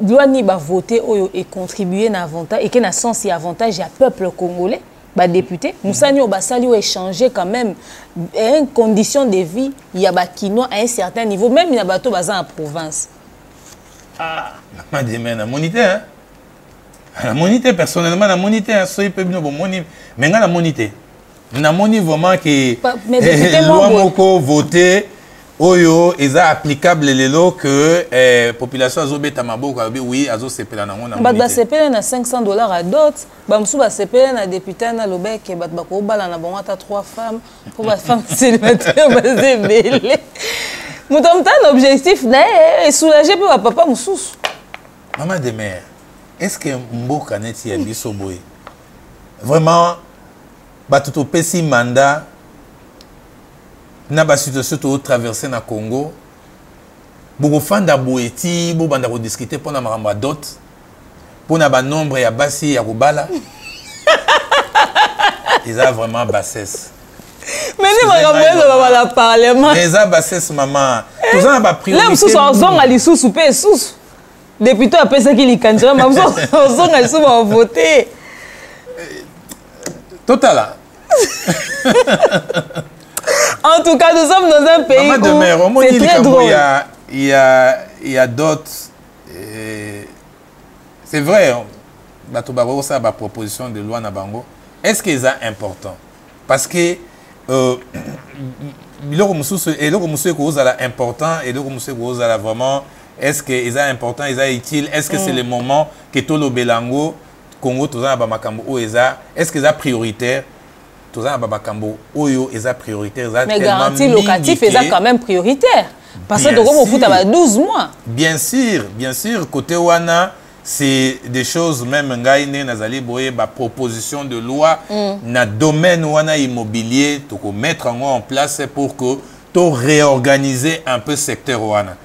loi ni ba voter oyo et contribuer na avantage et que na sens et avantage ya peuple congolais ba député musani o basali o échanger quand même une condition de vie ya ba kinois à un certain niveau même na bato baza en province. Ah, ma demain na monité hein. La monité personnellement la monité hein, so peut bien bon moni mais nga la monité. Na moni vraiment que loi moko voter oyo eza applicable lelo que population azobeta maboko oui azosepela nango na bato basepele na $500 à dot bamosusu basepele na député na lobeke bato bakobala na bango ata 3 femmes mpo bafemme célibataire baza ebele moto amotala na objectif na ye esoulage mpe bapapa mosusu. Maman de mère, est-ce que mboka neti ya biso boye vraiment bato topesi mandat na ba situation to traverser na Congo bokofanda boeti bobanda kodiscuter mpona makambo ya dot mpona banombre ya basi ya kobala eza vraiment bassesse mais ni makambo ezolaba na parlement eza bassesse mama toza na bapriorité le mosusu azonga lisusu mpe esusu député apesaki likanjela mamosusu ozonga lisusu bavote totala. En tout cas, nous sommes dans un pays où c'est très drôle. Il y a d'autres... C'est vrai, ça la proposition de loi Nabango. Est-ce que c'est important? Parce que important et vraiment est-ce que c'est important, c'est utile, est-ce que c'est le moment que tout le Belango Congo est-ce que c'est prioritaire? Tout ça, Oyo est prioritaire. Mais garantie locative est quand même prioritaire. Parce que on fout à 12 mois. Bien sûr. Côté Wana, c'est des choses, même Ngaïne, Nazali Boye, proposition de loi, dans le domaine Wana immobilier, pour mettre en place pour que tu réorganiser un peu le secteur Wana.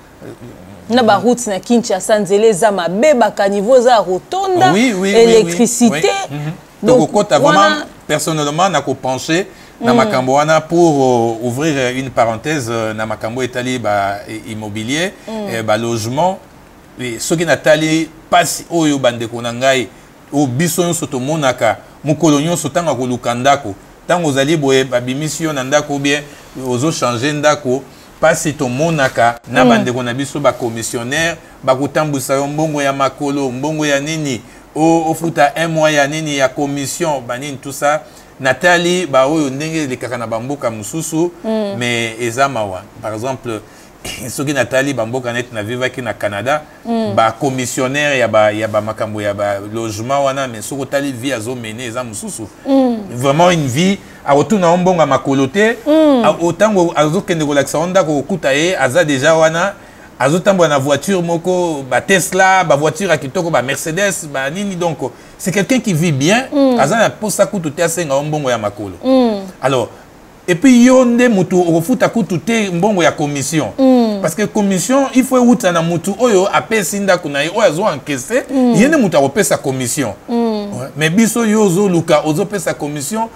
Na ba route na Kinshasa nzele za mabeba caniveau za rotonda électricité. Donc vraiment personnellement n'a penché na makambo wana pour ouvrir une parenthèse na makambo etali ba immobilier ba logement et ce qui natali passe oyo bandeko na ngai o biso nyonso to monaka mukolo nyonso tanga ko lukandako tango zali boye ba bimission na ndako bien ozo changer ndako pasi to monaka na bandeko na biso ba commissionnaire ba kutambusa yo mbongo ya makolo mbongo ya nini o futa un mois ya nini ya commission banini tout ça Nathalie ba oyo ndenge le kaka na bamboka mususu mais ezamawa par exemple ce qui Nathalie bamboka net na vivaki na Canada ba commissionnaire ya ba makambo ya ba logement wana mais soko tali vie azo mener eza mususu vraiment une vie a retourner na mbonga makolote autant azo kende ko laksa onda ko kuta ye aza déjà wana azotambola na voiture moko ba Tesla ba voiture à kitoko ba Mercedes ba nini donc c'est quelqu'un qui vit bien azana posa kutu te asenga mbongo ya makolo alors et puis yonde mutu ofuta kutu te mbongo ya commission parce que commission il faut uta na mutu oyo apesi ndako na ye oyo azo encaisser yene mutu akopesa commission mais biso yozo luka ozo pesa commission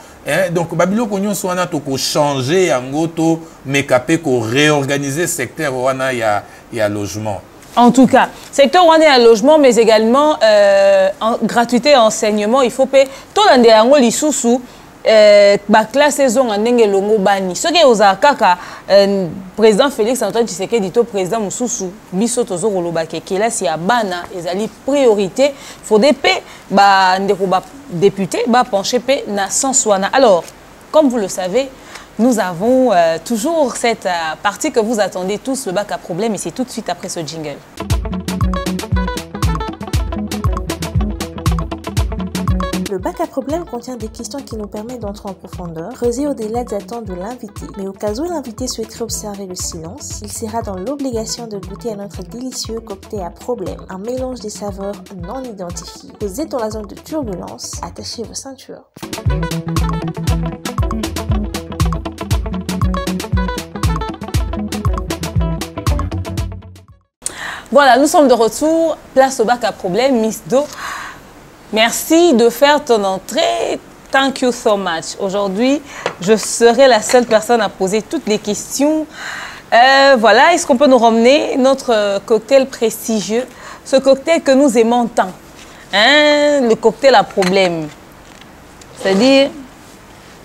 donc babiloko nyonso wana to ko changer yango to mekape ko réorganiser secteur wana ya logement. En tout cas, secteur wana ya logement mais également gratuité et enseignement, il faut payer tout l'ande yango lisusu ba classe saison ndenge longo bani. Ce que oza kaka président Félix Antoine Tshisekedi to président mususu biso tozo koloba ke kelasi ya bana ezali priorité, faudrait payer ba ndeko ba député ba pencher pe na sens wana. Alors, comme vous le savez, nous avons toujours cette partie que vous attendez tous, le bac à problème, et c'est tout de suite après ce jingle. Le bac à problème contient des questions qui nous permettent d'entrer en profondeur, creuser au-delà des attentes de l'invité. Mais au cas où l'invité souhaiterait observer le silence, il sera dans l'obligation de goûter à notre délicieux cocktail à problème, un mélange des saveurs non identifiées. Vous êtes dans la zone de turbulence, attachez vos ceintures. Voilà, nous sommes de retour. Place au bac à problème, Miss Do. Merci de faire ton entrée. Thank you so much. Aujourd'hui, je serai la seule personne à poser toutes les questions. Voilà, est-ce qu'on peut nous ramener notre cocktail prestigieux? Ce cocktail que nous aimons tant. Hein? Le cocktail à problème. C'est-à-dire,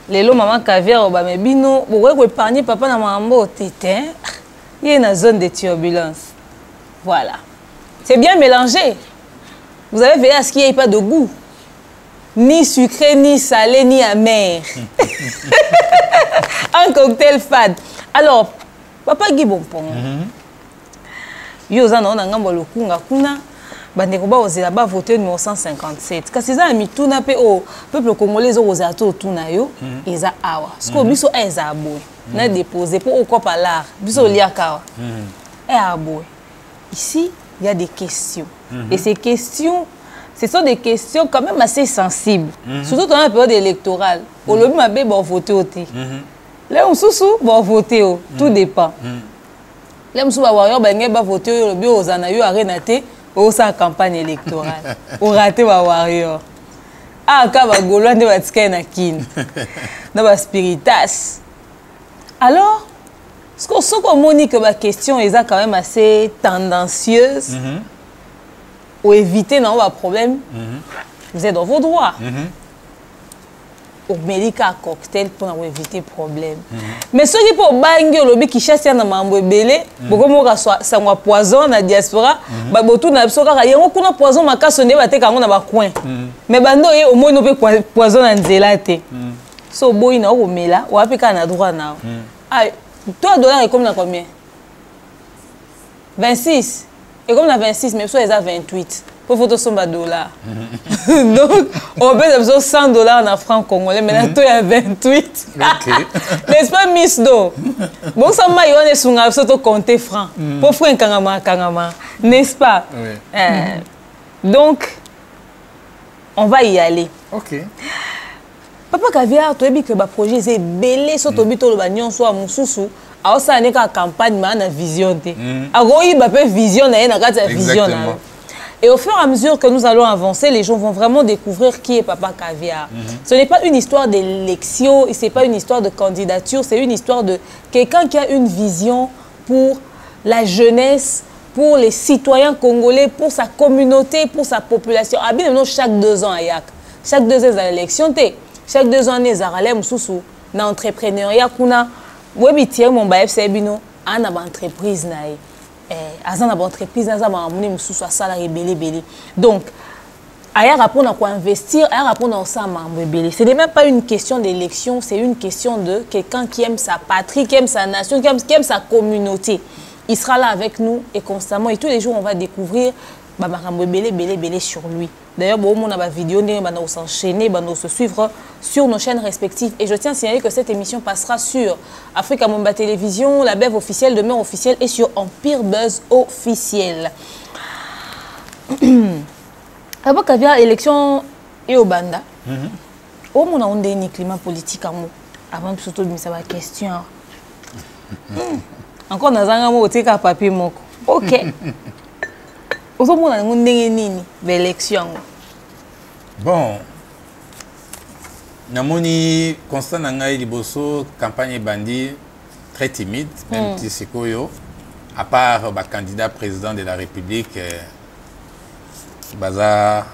les lots maman caviar, mais bino, vous pouvez épargner papa na mambo tétin. Il y a une zone de turbulence. Voilà. C'est bien mélangé. Vous avez veillé à ce qu'il n'y ait pas de goût. Ni sucré, ni salé, ni amer. Un cocktail fade. Alors, Papa Guy Bompongo. Yo za na ngambo lokunga kuna bandeko ba ozela ba voter numéro 157. Kasi za mituna pe o peuple congolais ozela to tuna yo eza awa. Sko biso eza aboy. Na déposer pour au copa l'art. Biso liakawa. Aboy. Ici, il y a des questions. Et ces questions, ce sont des questions quand même assez sensibles. Surtout dans la période électorale. Au lobby m'a bien voter au thé. Là on sous bon voter au. Tout dépend. Là on sous va voir ben voter au lobby aux anayo à Renaté au sa campagne électorale. Au raté va warrior. Ah ka ba golo ande ba tika na kin. Na ba spiritas. Alors, ce qu'on monique que ma question est quand même assez tendancieuse. Ou éviter non pas problème. Vous êtes dans vos droits. Au médical cocktail pour éviter problème. Mais ceux qui pour banger le lobby qui chasse na mambo belé, beaucoup moi ça moi poison na diaspora, ba botu na biso kaka yango kuna poison makaso ne ba te kango na ba coin. Mais bando ye au moins no pe poison na nzela te. So boy na o mela, o apika na droit na. Ah, toi dollar est comme na combien? 26. Et comme na 26, mais soit ils a 28. Pour photo somba dollars. Donc, on peut avoir 100 dollars en francs congolais, mais là, toi, il y a 28. N'est-ce pas, Miss Do? Bon, ça m'a dit, on est sur un surtout compter francs. Pour faire un kangama. N'est-ce pas? Donc, on va y aller. Ok. Papa Caviar, tu as dit que le projet est belé, sur ton bito, le bagnon, soit moussou. Alors, ça n'est qu'à campagne, mais on a vision. Alors, il y a une vision, il y a une vision. Et au fur et à mesure que nous allons avancer, les gens vont vraiment découvrir qui est Papa Caviar. Ce n'est pas une histoire d'élection, ce n'est pas une histoire de candidature, c'est une histoire de quelqu'un qui a une vision pour la jeunesse, pour les citoyens congolais, pour sa communauté, pour sa population. Chaque 2 ans, chaque 2 ans, il y a l'élection. Chaque 2 ans, il y a l'entrepreneuriat. Il y a mon entreprise. Donc, investir, ce n'est même pas une question d'élection, c'est une question de quelqu'un qui aime sa patrie, qui aime sa nation, qui aime sa communauté. Il sera là avec nous et constamment, et tous les jours on va découvrir sur lui. D'ailleurs, on a des vidéos, on va s'enchaîner, on va se suivre sur nos chaînes respectives. Et je tiens à signaler que cette émission passera sur Africa Mumba Télévision, la BEV officielle, Demeure officielle et sur Empire Buzz officiel. Avant qu'il y ait l'élection et au Banda, on a un climat politique avant surtout de savoir la question. Encore dans un mot, tu as papier moko. Ok. Bon, namoni constat nangai liboso campagne bandi très timide, même si à part le candidat président de la République, baza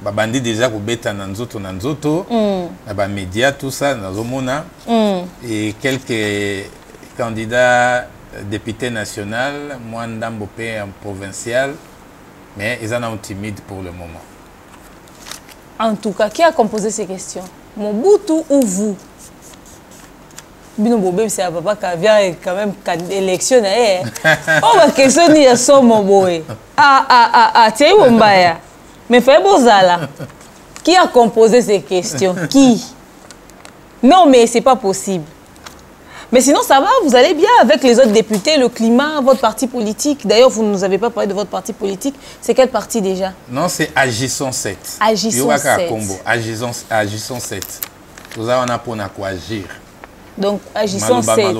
bandi déjà kubeta nanzoto ba médias tout ça nazomona et quelques candidats député national, moi Ndambopé en provincial, mais ils en ont timide pour le moment. En tout cas, qui a composé ces questions? Mobutu ou vous? Bino Bobé, c'est Papa Caviar et quand même élection. Oh, ma question ni à son moboé. Tiens, Wombaya. Mais fais Bozala. Qui a composé ces questions? Qui? Non, mais c'est pas possible. Mais sinon, ça va, vous allez bien avec les autres députés, le climat, votre parti politique. D'ailleurs, vous ne nous avez pas parlé de votre parti politique. C'est quel parti déjà? Non, c'est Agissons 7. Agissons 7. Agissons 7. Nous avons pour agir. Donc, Agissons 7.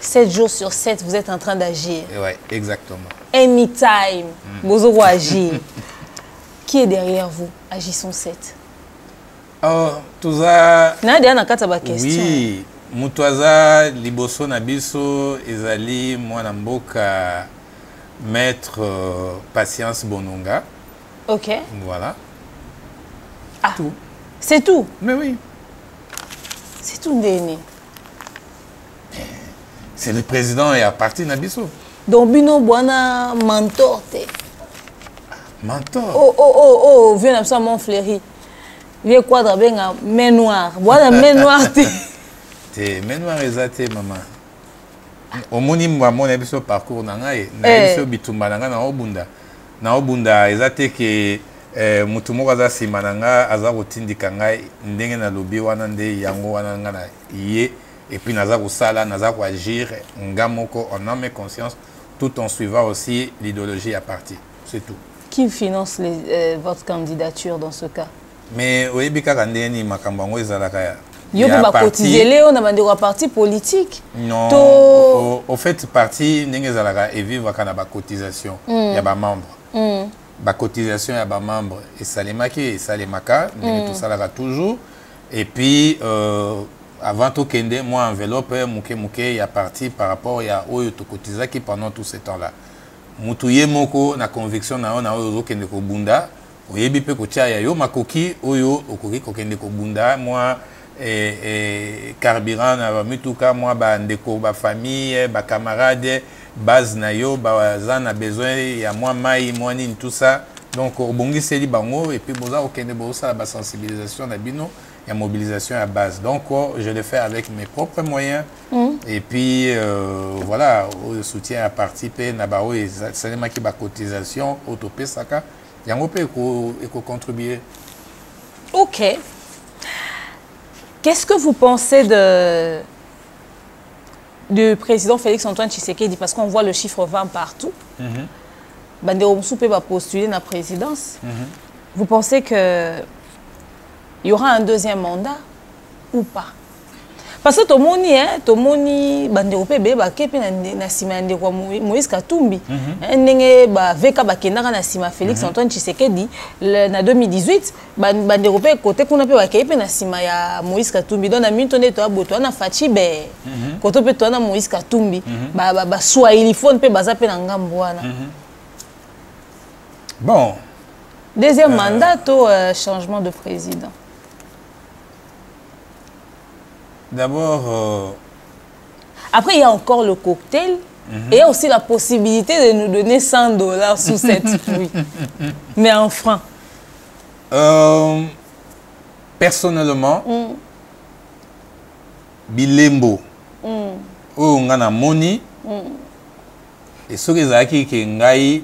7 jours sur 7, vous êtes en train d'agir. Oui, exactement. Anytime, vous allez agir. Qui est derrière vous? Agissons 7. Oh, tout ça... Oui. Mutuaza liboso na biso ezali mwana mboka maître Patience Bononga. Ok. Voilà. Ah. Tout. C'est tout. Mais oui. C'est tout Ndéné. C'est le président et à partir na biso. Donc bino bwana mentor te. Mentor. Oh, viens na ça mon fléri. Viens quadra benga main noire. Bwana main noire te. Main noire exacte maman. Au minimum, mon épisode parcours nangaye, n'épisode bitumba nanga na obunda, ezate que mutumo aza simananga aza kotindika ngai ndenge na lobi wana nde yango wana nga na ye et puis naza kosala naza ko agir ngamoko en âme et conscience tout en suivant aussi l'idéologie à partir, c'est tout. Qui finance votre candidature dans ce cas? Mais oui, bika ndeni makambo ngo ezalaka. Yo peut cotiser Léo na bande parti politique. Non. Au fait parti ndenge ezalaka et vivre kana ba cotisation ya ba membre. Ba cotisation ya ba membre et salemaki et salemaka ndenge tout ça là toujours et puis avant tout kende moi enveloppe muke ya parti par rapport ya oyo to cotisaki pendant tout ce temps là. Mutuye moko na conviction na oyo kende ko bunda oyebi pe ko tia ya yo makoki oyo okoki ko kende ko bunda moi carburant na mituka moi ba ndeko ba famille ba camarades base na yo baza na besoin ya moi mai moi ni tout ça donc obongi seli bango et puis boza okende boza ba sensibilisation na bino ya mobilisation à base donc je le fais avec mes propres moyens et puis voilà au soutien à participer na ba o seulement qui ba cotisation autopé saka yango pe ko contribuer. OK. Qu'est-ce que vous pensez du président Félix-Antoine Tshisekedi? Parce qu'on voit le chiffre 20 partout. Bandero Moussoupe va postuler dans la présidence. Vous pensez qu'il y aura un deuxième mandat ou pas? Parce que tout le monde, Bandero Pebe, Moïse Katumbi, Veka Bakendara Nasima Félix-Antoine Tshisekedi, en 2018, Bandero Pebe, côté qu'on a pu accueillir Nasima ya Moïse Katumbi, donc na mintonné to aboto na Fachi be, côté pe to na Moïse Katumbi, soit il faut ne peut baza pe na ngambwana. Bon. Deuxième mandat ou changement de président? D'abord... Après, il y a encore le cocktail. Et il y a aussi la possibilité de nous donner $100 sous cette pluie. Mais en francs. Personnellement, Bilembo, on a money, et ce que ngai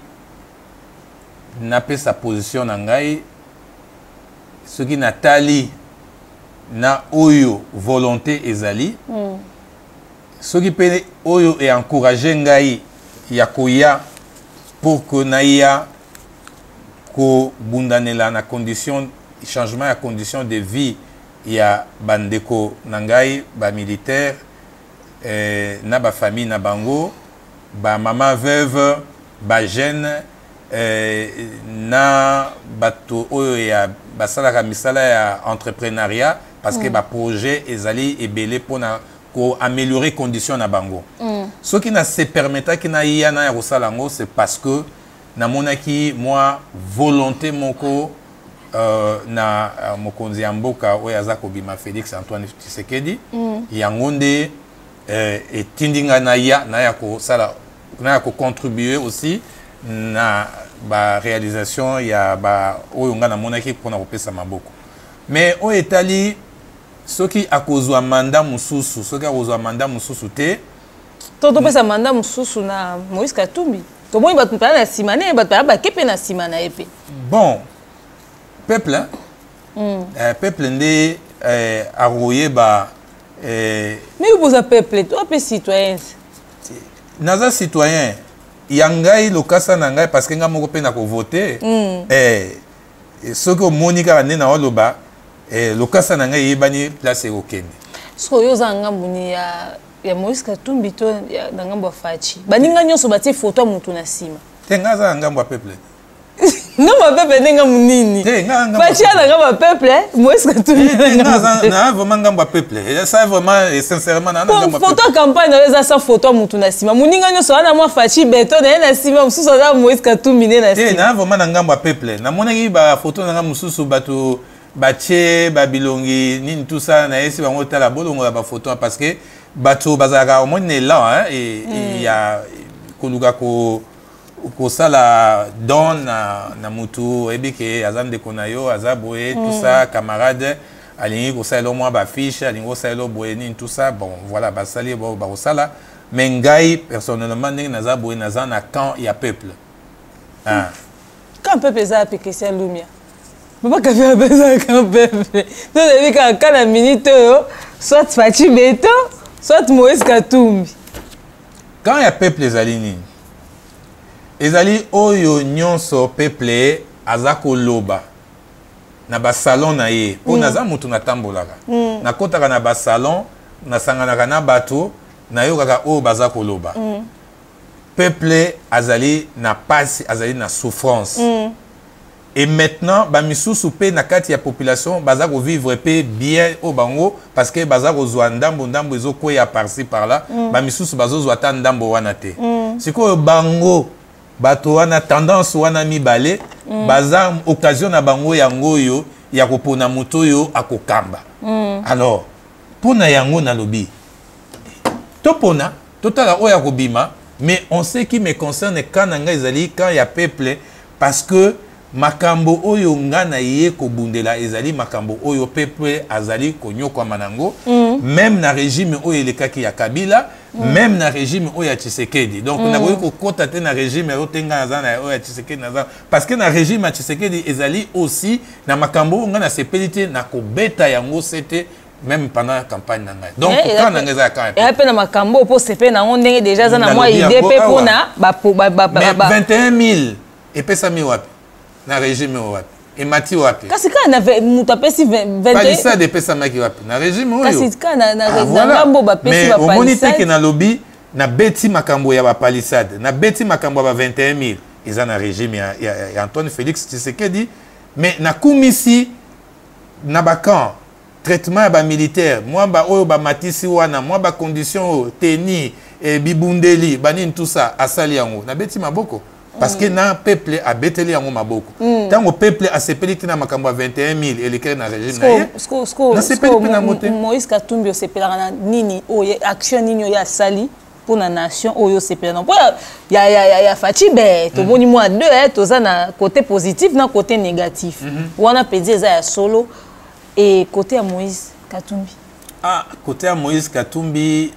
n'a pas sa position ngai, ce qui n'a tali na oyo volonté ezali ce qui peut oyo et encourager ngai ya koya pour que naia ko bundanela na condition changement ya condition de vie ya bandeko nangai ba militaire na ba famille na bango ba maman veuve ba jeune na bato oyo ya basalaka misala ya entrepreneuriat parce que ba projet ezali ebele pona ko améliorer conditions na bango. Ce qui n'a se permettra ki na yana ya rosalango c'est parce que na monaki moi volonté moko na mokonzi ya mboka oyo azako bima Félix Antoine Tshisekedi yango nde etindinga na ya ko sala na ko contribuer aussi na ba réalisation ya ba oyo nga na monaki pona kopesa maboko. Mais au etali ceux qui a causé un mandat mususu, ceux qui a causé un mandat mususu te. Toto pesa mandat mususu na Moïse Katumbi. To moi ba tupana na simane ba ba kepe na simana epe. Bon. Peuple peuple ndé aroyer ba mais vous êtes peuple, toi pe citoyen. Naza citoyen. Yangai lokasa na ngai parce que nga moko pe na ko voter. Ceux qui monika na na oloba le cas ça n'a pas place au Kenya. So yo zanga mbuni ya Moïse Katumbi to na ngambo fachi. Baninga nyonso batie photo mutu na sima. Tenga za ngambo peuple. Non ma peuple nenga munini. Fachi na ngambo peuple, Moïse Katumbi. Na vraiment ngambo peuple. Ça vraiment sincèrement na ngambo peuple. Photo campagne na za photo mutu na sima. Muninga nyonso na moi fachi beto na sima mususu za Moïse Katumbi na sima. Na vraiment na ngambo peuple. Na monaki ba photo na ngambo mususu bato Bache, Babilongi, nin tout ça, na esi bango tala bolongo la ba photo parce que bato bazaka au moins né là hein et il y a koluka ko sala don na mutu ebike azande konayo azaboé tout ça camarade alingi ko sala au moins ba fiche alingi ko sala boé nin tout ça bon voilà ba sali ba sala mais ngai personnellement ndenge naza boye naza na camp ya peuple. Ah. Quand peuple est à Christian Lumia. Papa qui fait besoin quand peuple. Donc quand la minute soit Fachi Beto, soit Moïse Katumbi. Quand il y a peuple ezali nini? Ezali oyo nyonso peuple azako loba. Na ba salon na ye. Po naza mutu na tambolaka. Na kotaka na ba salon, na sanganaka na bato, na yokaka oyo bazako loba. Peuple azali na passe, azali na souffrance. Et maintenant, bamisusu pe na kati ya population bazako vivre pe bien au bango parce que bazako zwa ndambo ndambo ezo koya par-ci par-là, bamisusu bazo zwa ta ndambo wana te. Siko bango bato wana tendance wana mibale, baza occasion na bango yango yo ya kopona moto yo akokamba. Alors, pona yango na lobi. Topona, totala oya kobima. Mais on sait qui me concerne quand il y a peuple parce que makambo oyo ngana ye ko bundela ezali makambo oyo peuple azali konyo kwa manango même na régime oyo elekaki ya Kabila même na régime oyo ya Tshisekedi donc na ko kota te na régime otenga nazana oyo ya Tshisekedi nazana parce que na régime ya Tshisekedi ezali aussi na makambo ngana sepelite na ko beta yango c'était même pendant la campagne nangai. Donc quand nangai za quand et après na makambo po sepe na on ndenge déjà za na moi idée pe pona ba 21 000 et pesa mi wapi na régime wapi et mati wapi kasi kana na mutapesi 21 palisa de pesa maki wapi na régime oyo kasi kana na ngambo ba pesi ba palisa mais omonite ke na lobby na beti makambo ya ba palissade na beti makambo ba 21 000 ils na régime ya Antoine Félix Tshisekedi mais na kumisi na bakan traitement ba militaire moi ba oyo ba matisi wana moi ba condition teni et bibundeli banine tout ça asali yango na beti maboko parce que na peuple a beteli yango maboko tant au peuple a sepeliti na makambo 21 000 et lesquels na régime na sepeliti na moté Moïse Katumbi sepelaka na nini oyo action nini ya sali pour la nation oyo sepelana po ya Fachi be to boni moi deux to za na côté positif na côté négatif wana pedi za ya solo. Et côté à Moïse Katumbi. Ah, côté à Moïse Katumbi,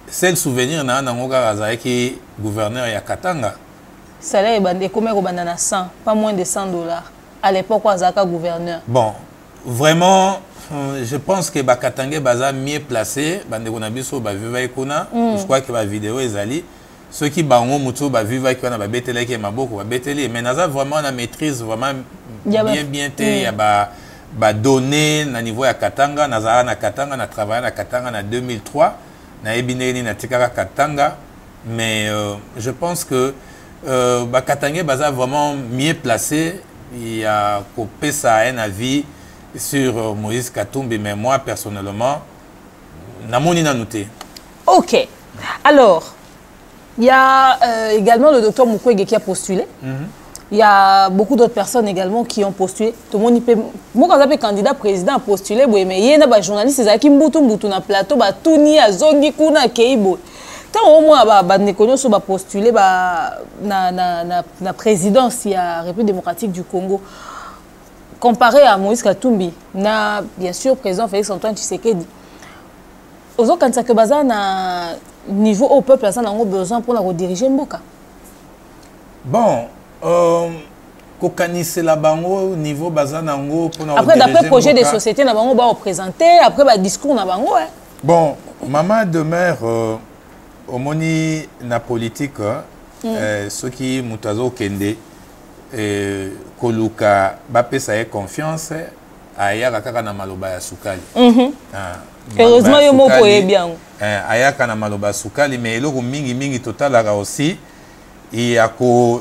c'est le souvenir na nangoka razaki gouverneur ya Katanga. Salaire bandé comme au banana 100, pas moins de $100. À l'époque Azaka gouverneur. Bon, vraiment je pense que ba Katanga baza mieux placé, bande kona biso ba viva ikona, je crois que ba vidéo ezali ceux qui bango mutu ba viva ikona ba betele ke maboko ba betele mais naza vraiment na maîtrise vraiment bien té ya ba donné na niveau ya Katanga nazara na Katanga na travaillé na Katanga na 2003 na ebineni na tikaka Katanga mais je pense que ba Katanga baza vraiment mieux placé il y a copé ça un avis sur Moïse Katumbi mais moi personnellement na moni na noté. OK. Alors il y a également le docteur Mukwege qui a postulé. Il y a beaucoup d'autres personnes également qui ont postulé. Tout le monde peut. Moi, quand j'ai candidat président à postuler, mais il y a des journalistes qui sont na plateau, tout ni à zongi kuna keibo. Tant au moins, les gens sont postulés na présidence de la République démocratique du Congo. Comparé à Moïse Katumbi, na bien sûr président Félix Antoine Tshisekedi. Aux autres, quand ça que bazar na niveau au peuple, ça a besoin pour la rediriger Mboka. Bon. Kokanise la bango niveau bazanango pour na après d'après projet de société na bango ba représenter après ba discours na bango hein. Bon maman de mère omoni na politique ceux qui mutazo kende koluka ba pesa ye confiance ayaka kaka na maloba ya sukali heureusement yo moko ye bien ayaka na maloba sukali mais eloko mingi totalaka aussi et à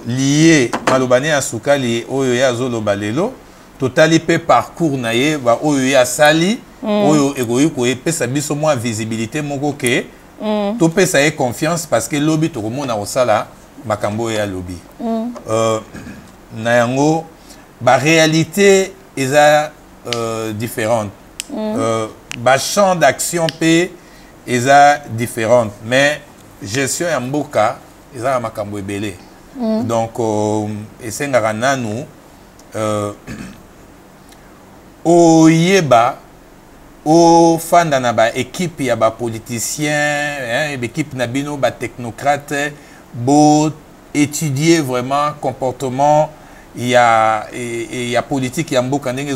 lié malobane à sukali oyo ya zoloba lelo totali pe parcours na ye ba oyo ya sali oyo egoyi ko epesa biso moins visibilité moko ke to pesa ye confiance parce que lobby to komona osala makambo ya lobby na yango ba réalité eza différente ba champ d'action pe eza différente mais gestion ya mboka ezala makambo ebele donc esengaka nanu oyeba au fanda na ba équipe ya ba politicien équipe na bino ba technocrate bo étudier vraiment comportement il y a politique ya mboka ndenge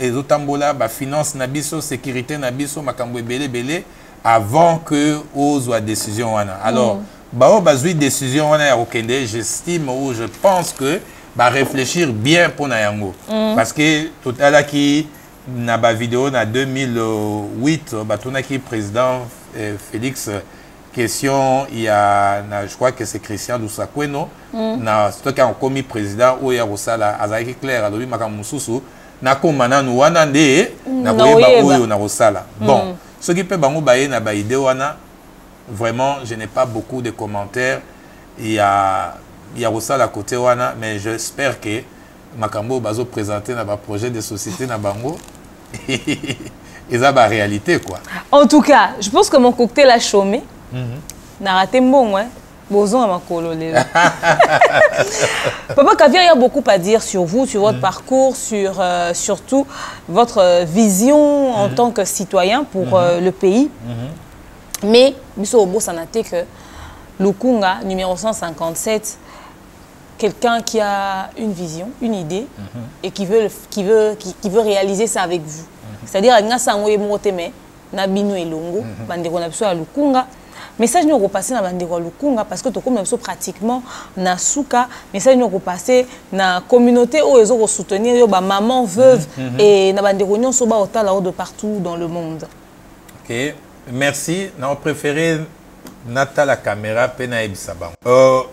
ezotambola ba finance na biso sécurité na biso makambo ebele avant que ozwa décision wana alors bao bazui décision wana ya okende j'estime ou je pense que ba réfléchir bien pour na yango parce que totala ki na ba vidéo na 2008 batonaki président Félix question il y a je crois que c'est Christian Lusakweno na stoka en commis président o ya rosala azaki clair alobi makambo mususu na komana nu wana nde na koyeba oyo na rosala bon ce qui peut bango baye na ba idée wana vraiment je n'ai pas beaucoup de commentaires il y a rosala côté wana mais j'espère que makambo bazo présenter na ba projet de société na bango et ça ba réalité quoi. En tout cas, je pense que mon cocktail a chômé. N'a raté bon, hein. Boson à ma cololé. Papa Caviar, il y a beaucoup à dire sur vous, sur votre parcours, sur surtout votre vision en tant que citoyen pour le pays. Mais, Misso Obo, ça n'a été que Lukunga, numéro 157, quelqu'un qui a une vision, une idée, et qui veut réaliser ça avec vous. C'est-à-dire, il y a un bino elongo, bandeko na biso ya Lukunga. Message nous repasser na bandeko Lukunga parce que to comme biso pratiquement na suka, message nous repasser na communauté où ils ont soutenir yo ba maman veuve et na bandeko nyonso ba otala de partout dans le monde. OK, merci. Na préféré nata la caméra pena ebisaba.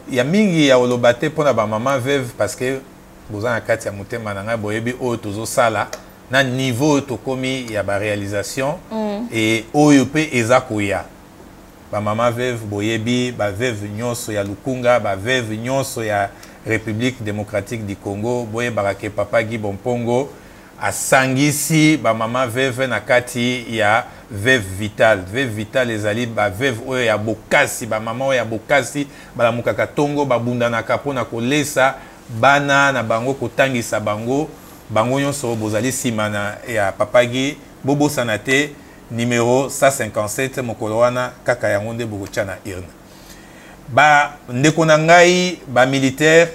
Ya mingi ya olobate pona ba maman veuve parce que boza na kati ya motema na ngai boyebi o tozo sala na niveau tokomi ya ba réalisation et oyo pe ezakoya ba mama veuve boyebi ba veuve nyonso ya Lukunga ba veuve nyonso ya République démocratique du Congo boye barake papa Guy Bompongo asangisi ba mama veuve na kati ya veuve vital ezali ba veuve oyo ya bokasi ba mama oyo ya bokasi bala mukaka tongo babunda na kapona kolesa bana na bango kotangisa bango bango nyonso bozali simana ya papa Guy bobo sanate numéro 157 mokolo wana kaka yango nde bokotia na urne ba ndeko na ngai ba militaire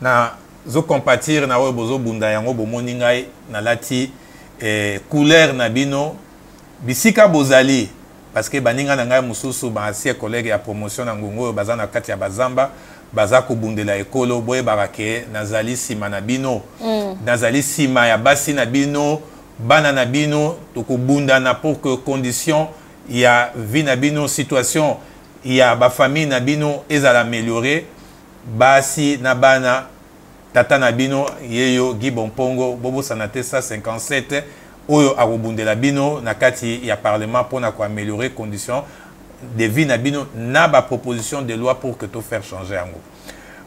na zo compatir na oyo bozo bunda yango bomoni ngai na lati couleur na bino bisika bozali parce que baninga na ngai mususu ba ancien collègue ya promotion na ngongo baza na kati ya bazamba baza kobundela ekolo boye barake nazali sima na bino nazali sima ya basi na bino bana na bino tokobunda na pour que condition ya vie na bino situation ya ba famille na bino ezala améliorer basi na bana tata na bino yeyo Guy Bompongo bobo sanate 157 oyo akobundela bino na kati ya parlement pour na ko améliorer condition de vie na bino na ba proposition de loi pour que to faire changer yango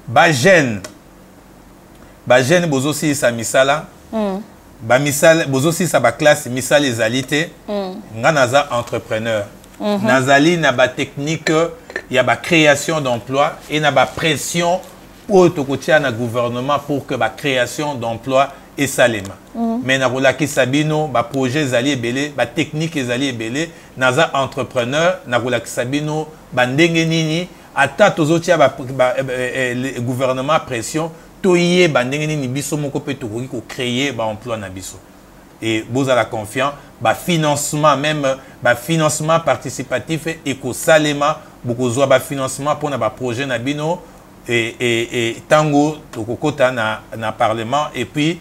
ba jeune bozo si sa misala ba misala bozo si sa ba classe misala ezalité nga naza entrepreneur nazali na ba technique ya ba création d'emploi et na ba pression pour tokotia na gouvernement pour que ba création d'emploi et salema mais na rolaki sabino ba projet ezali ebele ba technique ezali ebele naza entrepreneur na rolaki sabino ba ndenge nini ata tozotia ba gouvernement pression toyé ba ndenge nini biso moko pe tokoki ko créer ba emploi na biso et bozala confiant ba financement même ba financement participatif et ko salema bokozwa ba financement pour na ba projet na bino et tango tokokota na parlement et puis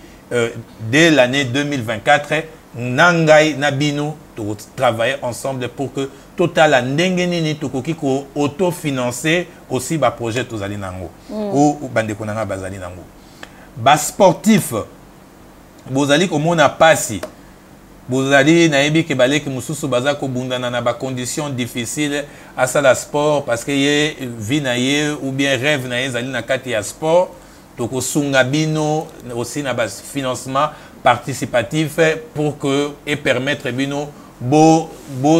dès l'année 2024 nangai nabino to travailler ensemble pour que total ndenge nini tokoki ko autofinancer aussi ba projet tozali nango ou bandeko nanga bazali nango ba sportif bozali komona pasi bozali nayebi ke baleki mususu baza ko bundana na ba conditions difficiles à ça la sport parce que ye vie na ye ou bien rêve na ye zali na kati ya sport toko sunga bino aussi na ba financement participatif pour que et permettre bino bo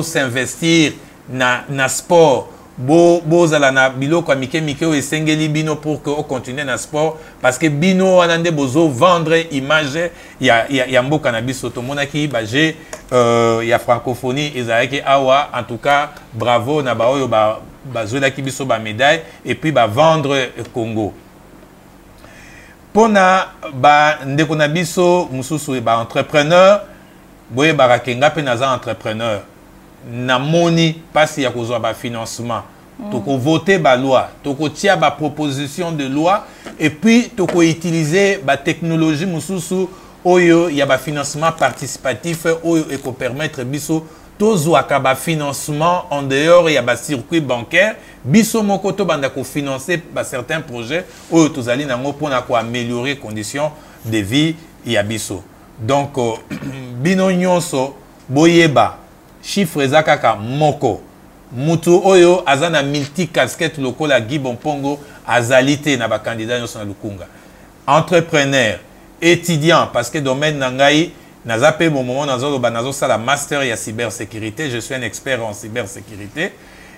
s'investir na sport bozala na biloko ya mike oyo esengeli bino pour que continue na sport parce que bino wana nde bozo vendre image ya mboka na biso tomonaki baje ya francophonie ezalaki awa en tout cas bravo na baoyo bazwelaki biso ba médaille et puis ba vendre Congo pona ba ndeko na biso mususu ba entrepreneur boye barakenga pe naza entrepreneur na moni pasi ya kozwa ba financement toko voter ba loi toko tia ba proposition de loi et puis toko utiliser ba technologie mususu oyo ya ba financement participatif oyo eko permettre biso tozwaka ba financement en dehors ya ba circuit bancaire biso moko to banda ko financer ba certains projets oyo tozali nango pona ko améliorer conditions de vie ya biso donc bino nyonso boyeba chiffre ezakaka moko mutu oyo azana multi casquette lokola Guy Bompongo azalité na ba candidat nyonso na lukunga entrepreneur étudiant parce que domaine nangai nazape bon moment nazo sala master ya cybersécurité je suis un expert en cybersécurité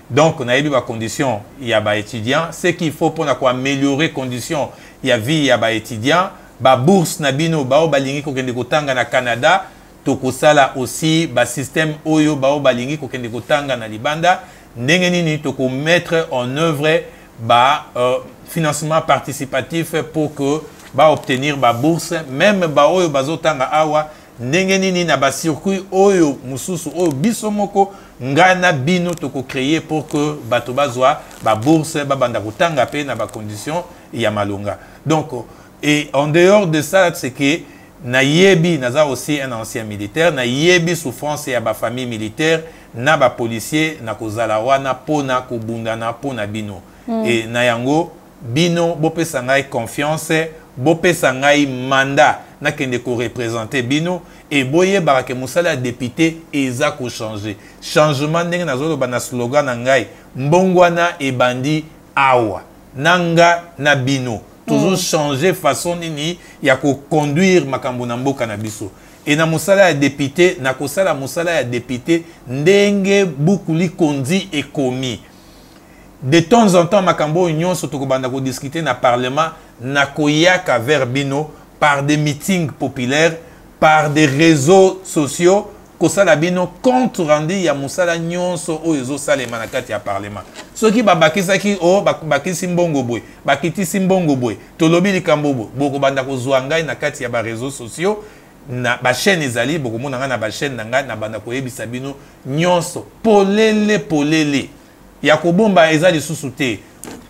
donc on a eu ba condition ya ba étudiant ce qu'il faut pour na ko améliorer condition ya vie ya ba étudiant ba bourse na bino ba balingi ko kende kotanga na Canada tokosala aussi ba système oyo ba balingi ko kende kotanga na libanda ndenge nini toko mettre en œuvre ba financement participatif pour que ba obtenir ba bourse même ba oyo bazotanga awa ndenge nini na ba circuit oyo mususu oyo biso moko ngana bino toko créer pour que bato bazwa ba bourse ba banda kotanga pe na ba condition ya malonga donc et en dehors de ça c'est que na yebi naza aussi un ancien militaire na yebi souffrance ya ba famille militaire na ba policier na kozala wana pona kobundana pona bino et na yango bino bopesa ngai confiance bopesa ngai mandat na kende ko représenter bino et boye barake musala député eza ko changer changement ndenge nazolo bana slogan na ngai mbongwana e bandi awa nanga na bino toujours changer façon nini ya ko conduire makambo na mboka na biso et na musala ya député na kosala musala ya député ndenge bukuli kondi et komi de temps en temps makambo union surtout ko banda ko discuter na parlement na koyaka vers bino par des meetings populaires par des réseaux sociaux kosala bino compte rendu ya musala nyonso oyo ezosalema na kati ya parlement soki babakisaki o bakisi mbongo boye bakitisi mbongo boye tolobi likambo bo boko banda kozwa ngai na kati ya ba réseaux sociaux na ba chaîne ezali boko mona nga na ba chaîne na ngai na banda koyebisa bino nyonso polele ya kobomba ezali susu te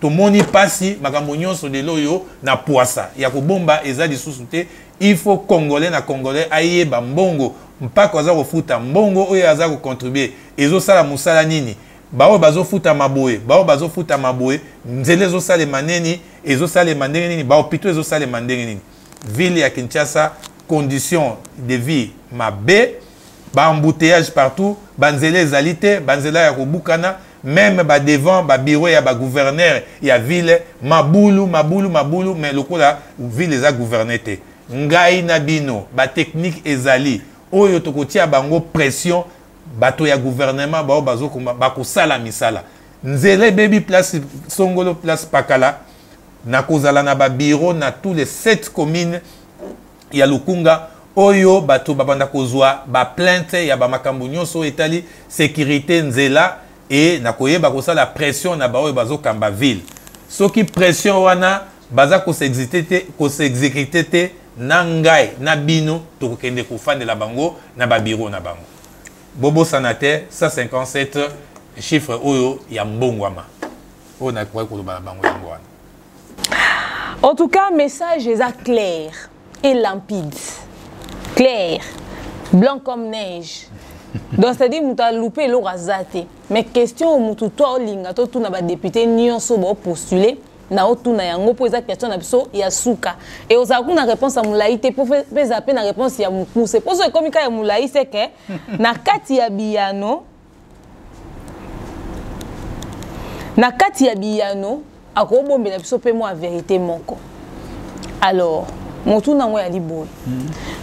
tomoni pasi makambo nyonso de loyo na poisa ya kobomba ezali susu te il faut congolais na congolais ayeba mbongo mpaka aza kofuta mbongo oyo aza ko contribuer ezosala musala nini bao bazofuta maboye bao bazofuta maboye nzele ezosalema nini ezosalema ndenge nini bao pito ezosalema ndenge nini ville ya Kinshasa condition de vie mabe ba embouteillage partout banzele ezali te banzela ya kobukana même ba devant ba bureau ya ba gouverneur ya ville mabulu mais lokola ville eza gouverner te ngai na bino ba technique ezali oyo tokotia bango pression bato ya gouvernement bao bazokoma bakosala misala nzele baby place songolo place pakala na kozala na ba bureau na tous les 7 communes ya Lukunga oyo bato babanda kozwa ba plainte ya ba makambo nyonso etali sécurité nzela et na koyeba kosala pression na baoyo bazokamba ville soki pression wana baza ko s'exécuter te na ngai na bino tokende kofandela bango na ba bureau na bango bobo sanate 157 chiffre oyo ya mbongwama oyo na kwa ko ba bango yango wana. En tout cas message est clair et limpide, clair, blanc comme neige. Donc c'est-à-dire que tu as loupé le razate. Mais question que tu as linga to tu na ba député nyonso bo postuler na otu na yango po eza question na biso ya suka. Et oza kuna réponse à moulaïté pour faire zapper na réponse ya muku. C'est pour ça comme ka ya moulaï c'est que na kati ya biyano akobombela biso pe moi vérité moko. Alors motu na ngo ya liboy.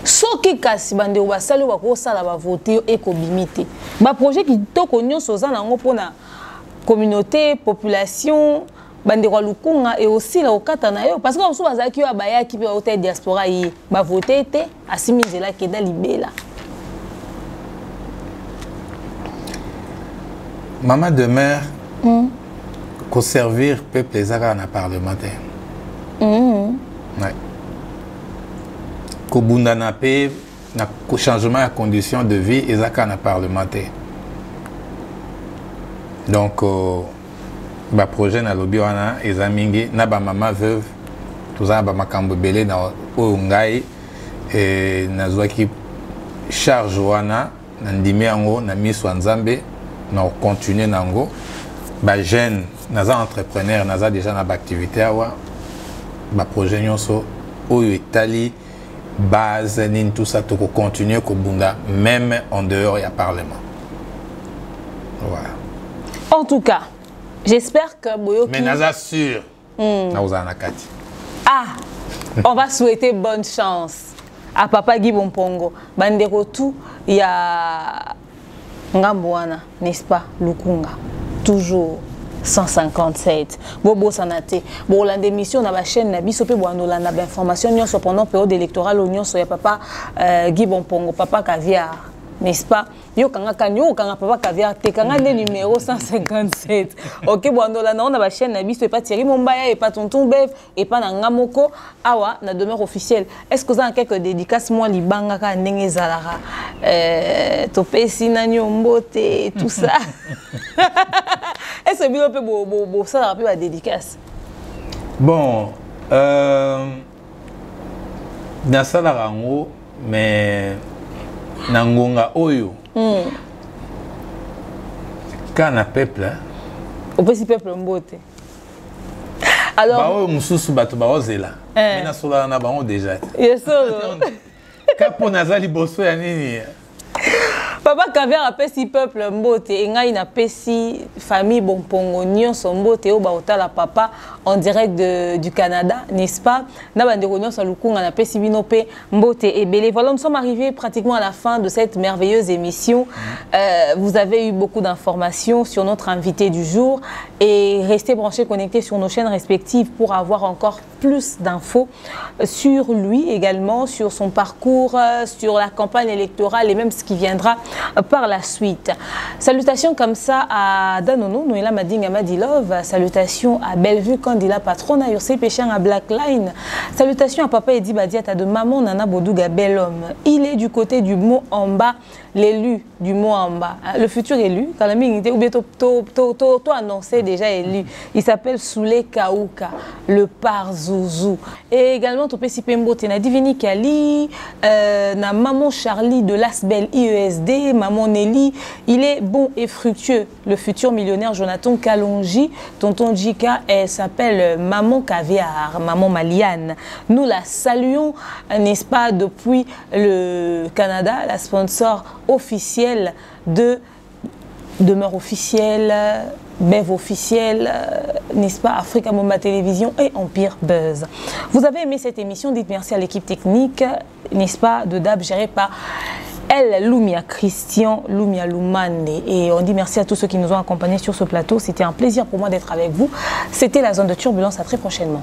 Soki kasi bande obasali ba ko sala ba voter ekobimité. Ba projet ki toko nyonso za nango pona communauté, population, bandeko lukunga et aussi la okata na yo parce que on so bazaki yo abaya ki pe hôtel diaspora yi ba voter té asimizela keda libela. Maman demeure qu'au servir peuple les ara na parlementaire. Ouais. Qu'au bundana pe na changement de conditions de vie et zaka na parlementaire. Donc ba projet na lobby wana ezamingi na ba mama veuve tuza ba makambo belé na o ngai et na zwaki charge wana na ndimi yango na miso nzambe na continuer nango ba jeune naza entrepreneur naza déjà na ba activité awa ba projet nyonso oyo etali base nin tout ça to continuer ko bunda même en dehors ya parlement. Voilà. En tout cas, j'espère que Boyoki... Mais naza sûr. Ah, on va souhaiter bonne chance à Papa Guy Bompongo. Bandero tout, il y a Ngambouana, n'est-ce pas, Lukunga. Toujours 157. Bobo Sanate. Bon, la démission dans la chaîne Nabiso pe boano la information nyon so pendant période électorale nyon so ya Papa Guy Bompongo, Papa Caviar. N'est-ce pas? Yo kanga kanyo kanga Papa Caviar te kanga le numéro 157. OK bon là on a la chaîne Nabiso et pas Thierry Mombaya et pas Tonton Bev et pas Ngamoko awa na demeure officielle. Est-ce que vous avez quelques dédicaces moi libanga ka ndenge zalara topesi na nyombote tout ça. Est-ce que vous avez bo ça rappelle la dédicace? Bon dans ça la rango mais Nangonga oyo. Kana peuple. Au petit peuple mbote. Alors ba oyo mususu bato ba ozela. Mina sola na bango déjà. Yeso. Kapo nazali boso ya nini? Papa Caviar a pesi peuple mbote et ngai na pesi famille Bompongo nyonso mbote o ba otala papa en direct du Canada, n'est-ce pas? Na bandeko nyonso lukunga na pesi bino pe mbote et belé. Voilà, nous sommes arrivés pratiquement à la fin de cette merveilleuse émission. Vous avez eu beaucoup d'informations sur notre invité du jour et restez branchés, connectés sur nos chaînes respectives pour avoir encore plus d'infos sur lui également, sur son parcours, sur la campagne électorale et même ce qui viendra par la suite. Salutations comme ça à Danono, Noëlla Madinga Madilove. Salutations à Bellevue Candila Patrona, Yossé Péchan à Blackline. Salutations à Papa Edi Badiata de Maman Nana Bodouga Bellhomme. Il est du côté du mot en bas, l'élu du mot en bas. Le futur élu, Kalami ou bien toi annoncé déjà élu. Il s'appelle Soulé Kaouka, le Parzouzou. Et également Topé Sipembo Tena Divini Kali, na Maman Charlie de l'Asbel IESD, Maman Nelly. Il est bon et fructueux. Le futur millionnaire Jonathan Kalonji, Tonton Jika, elle s'appelle Maman Caviar, Maman Maliane. Nous la saluons, n'est-ce pas, depuis le Canada, la sponsor officielle de Demeure officielle, Bev officielle, n'est-ce pas, Africa Moma Télévision et Empire Buzz. Vous avez aimé cette émission, dites merci à l'équipe technique, n'est-ce pas, de DAB gérée par El Lumia Christian Lumia Lumande. Et on dit merci à tous ceux qui nous ont accompagnés sur ce plateau. C'était un plaisir pour moi d'être avec vous. C'était la zone de turbulence. À très prochainement.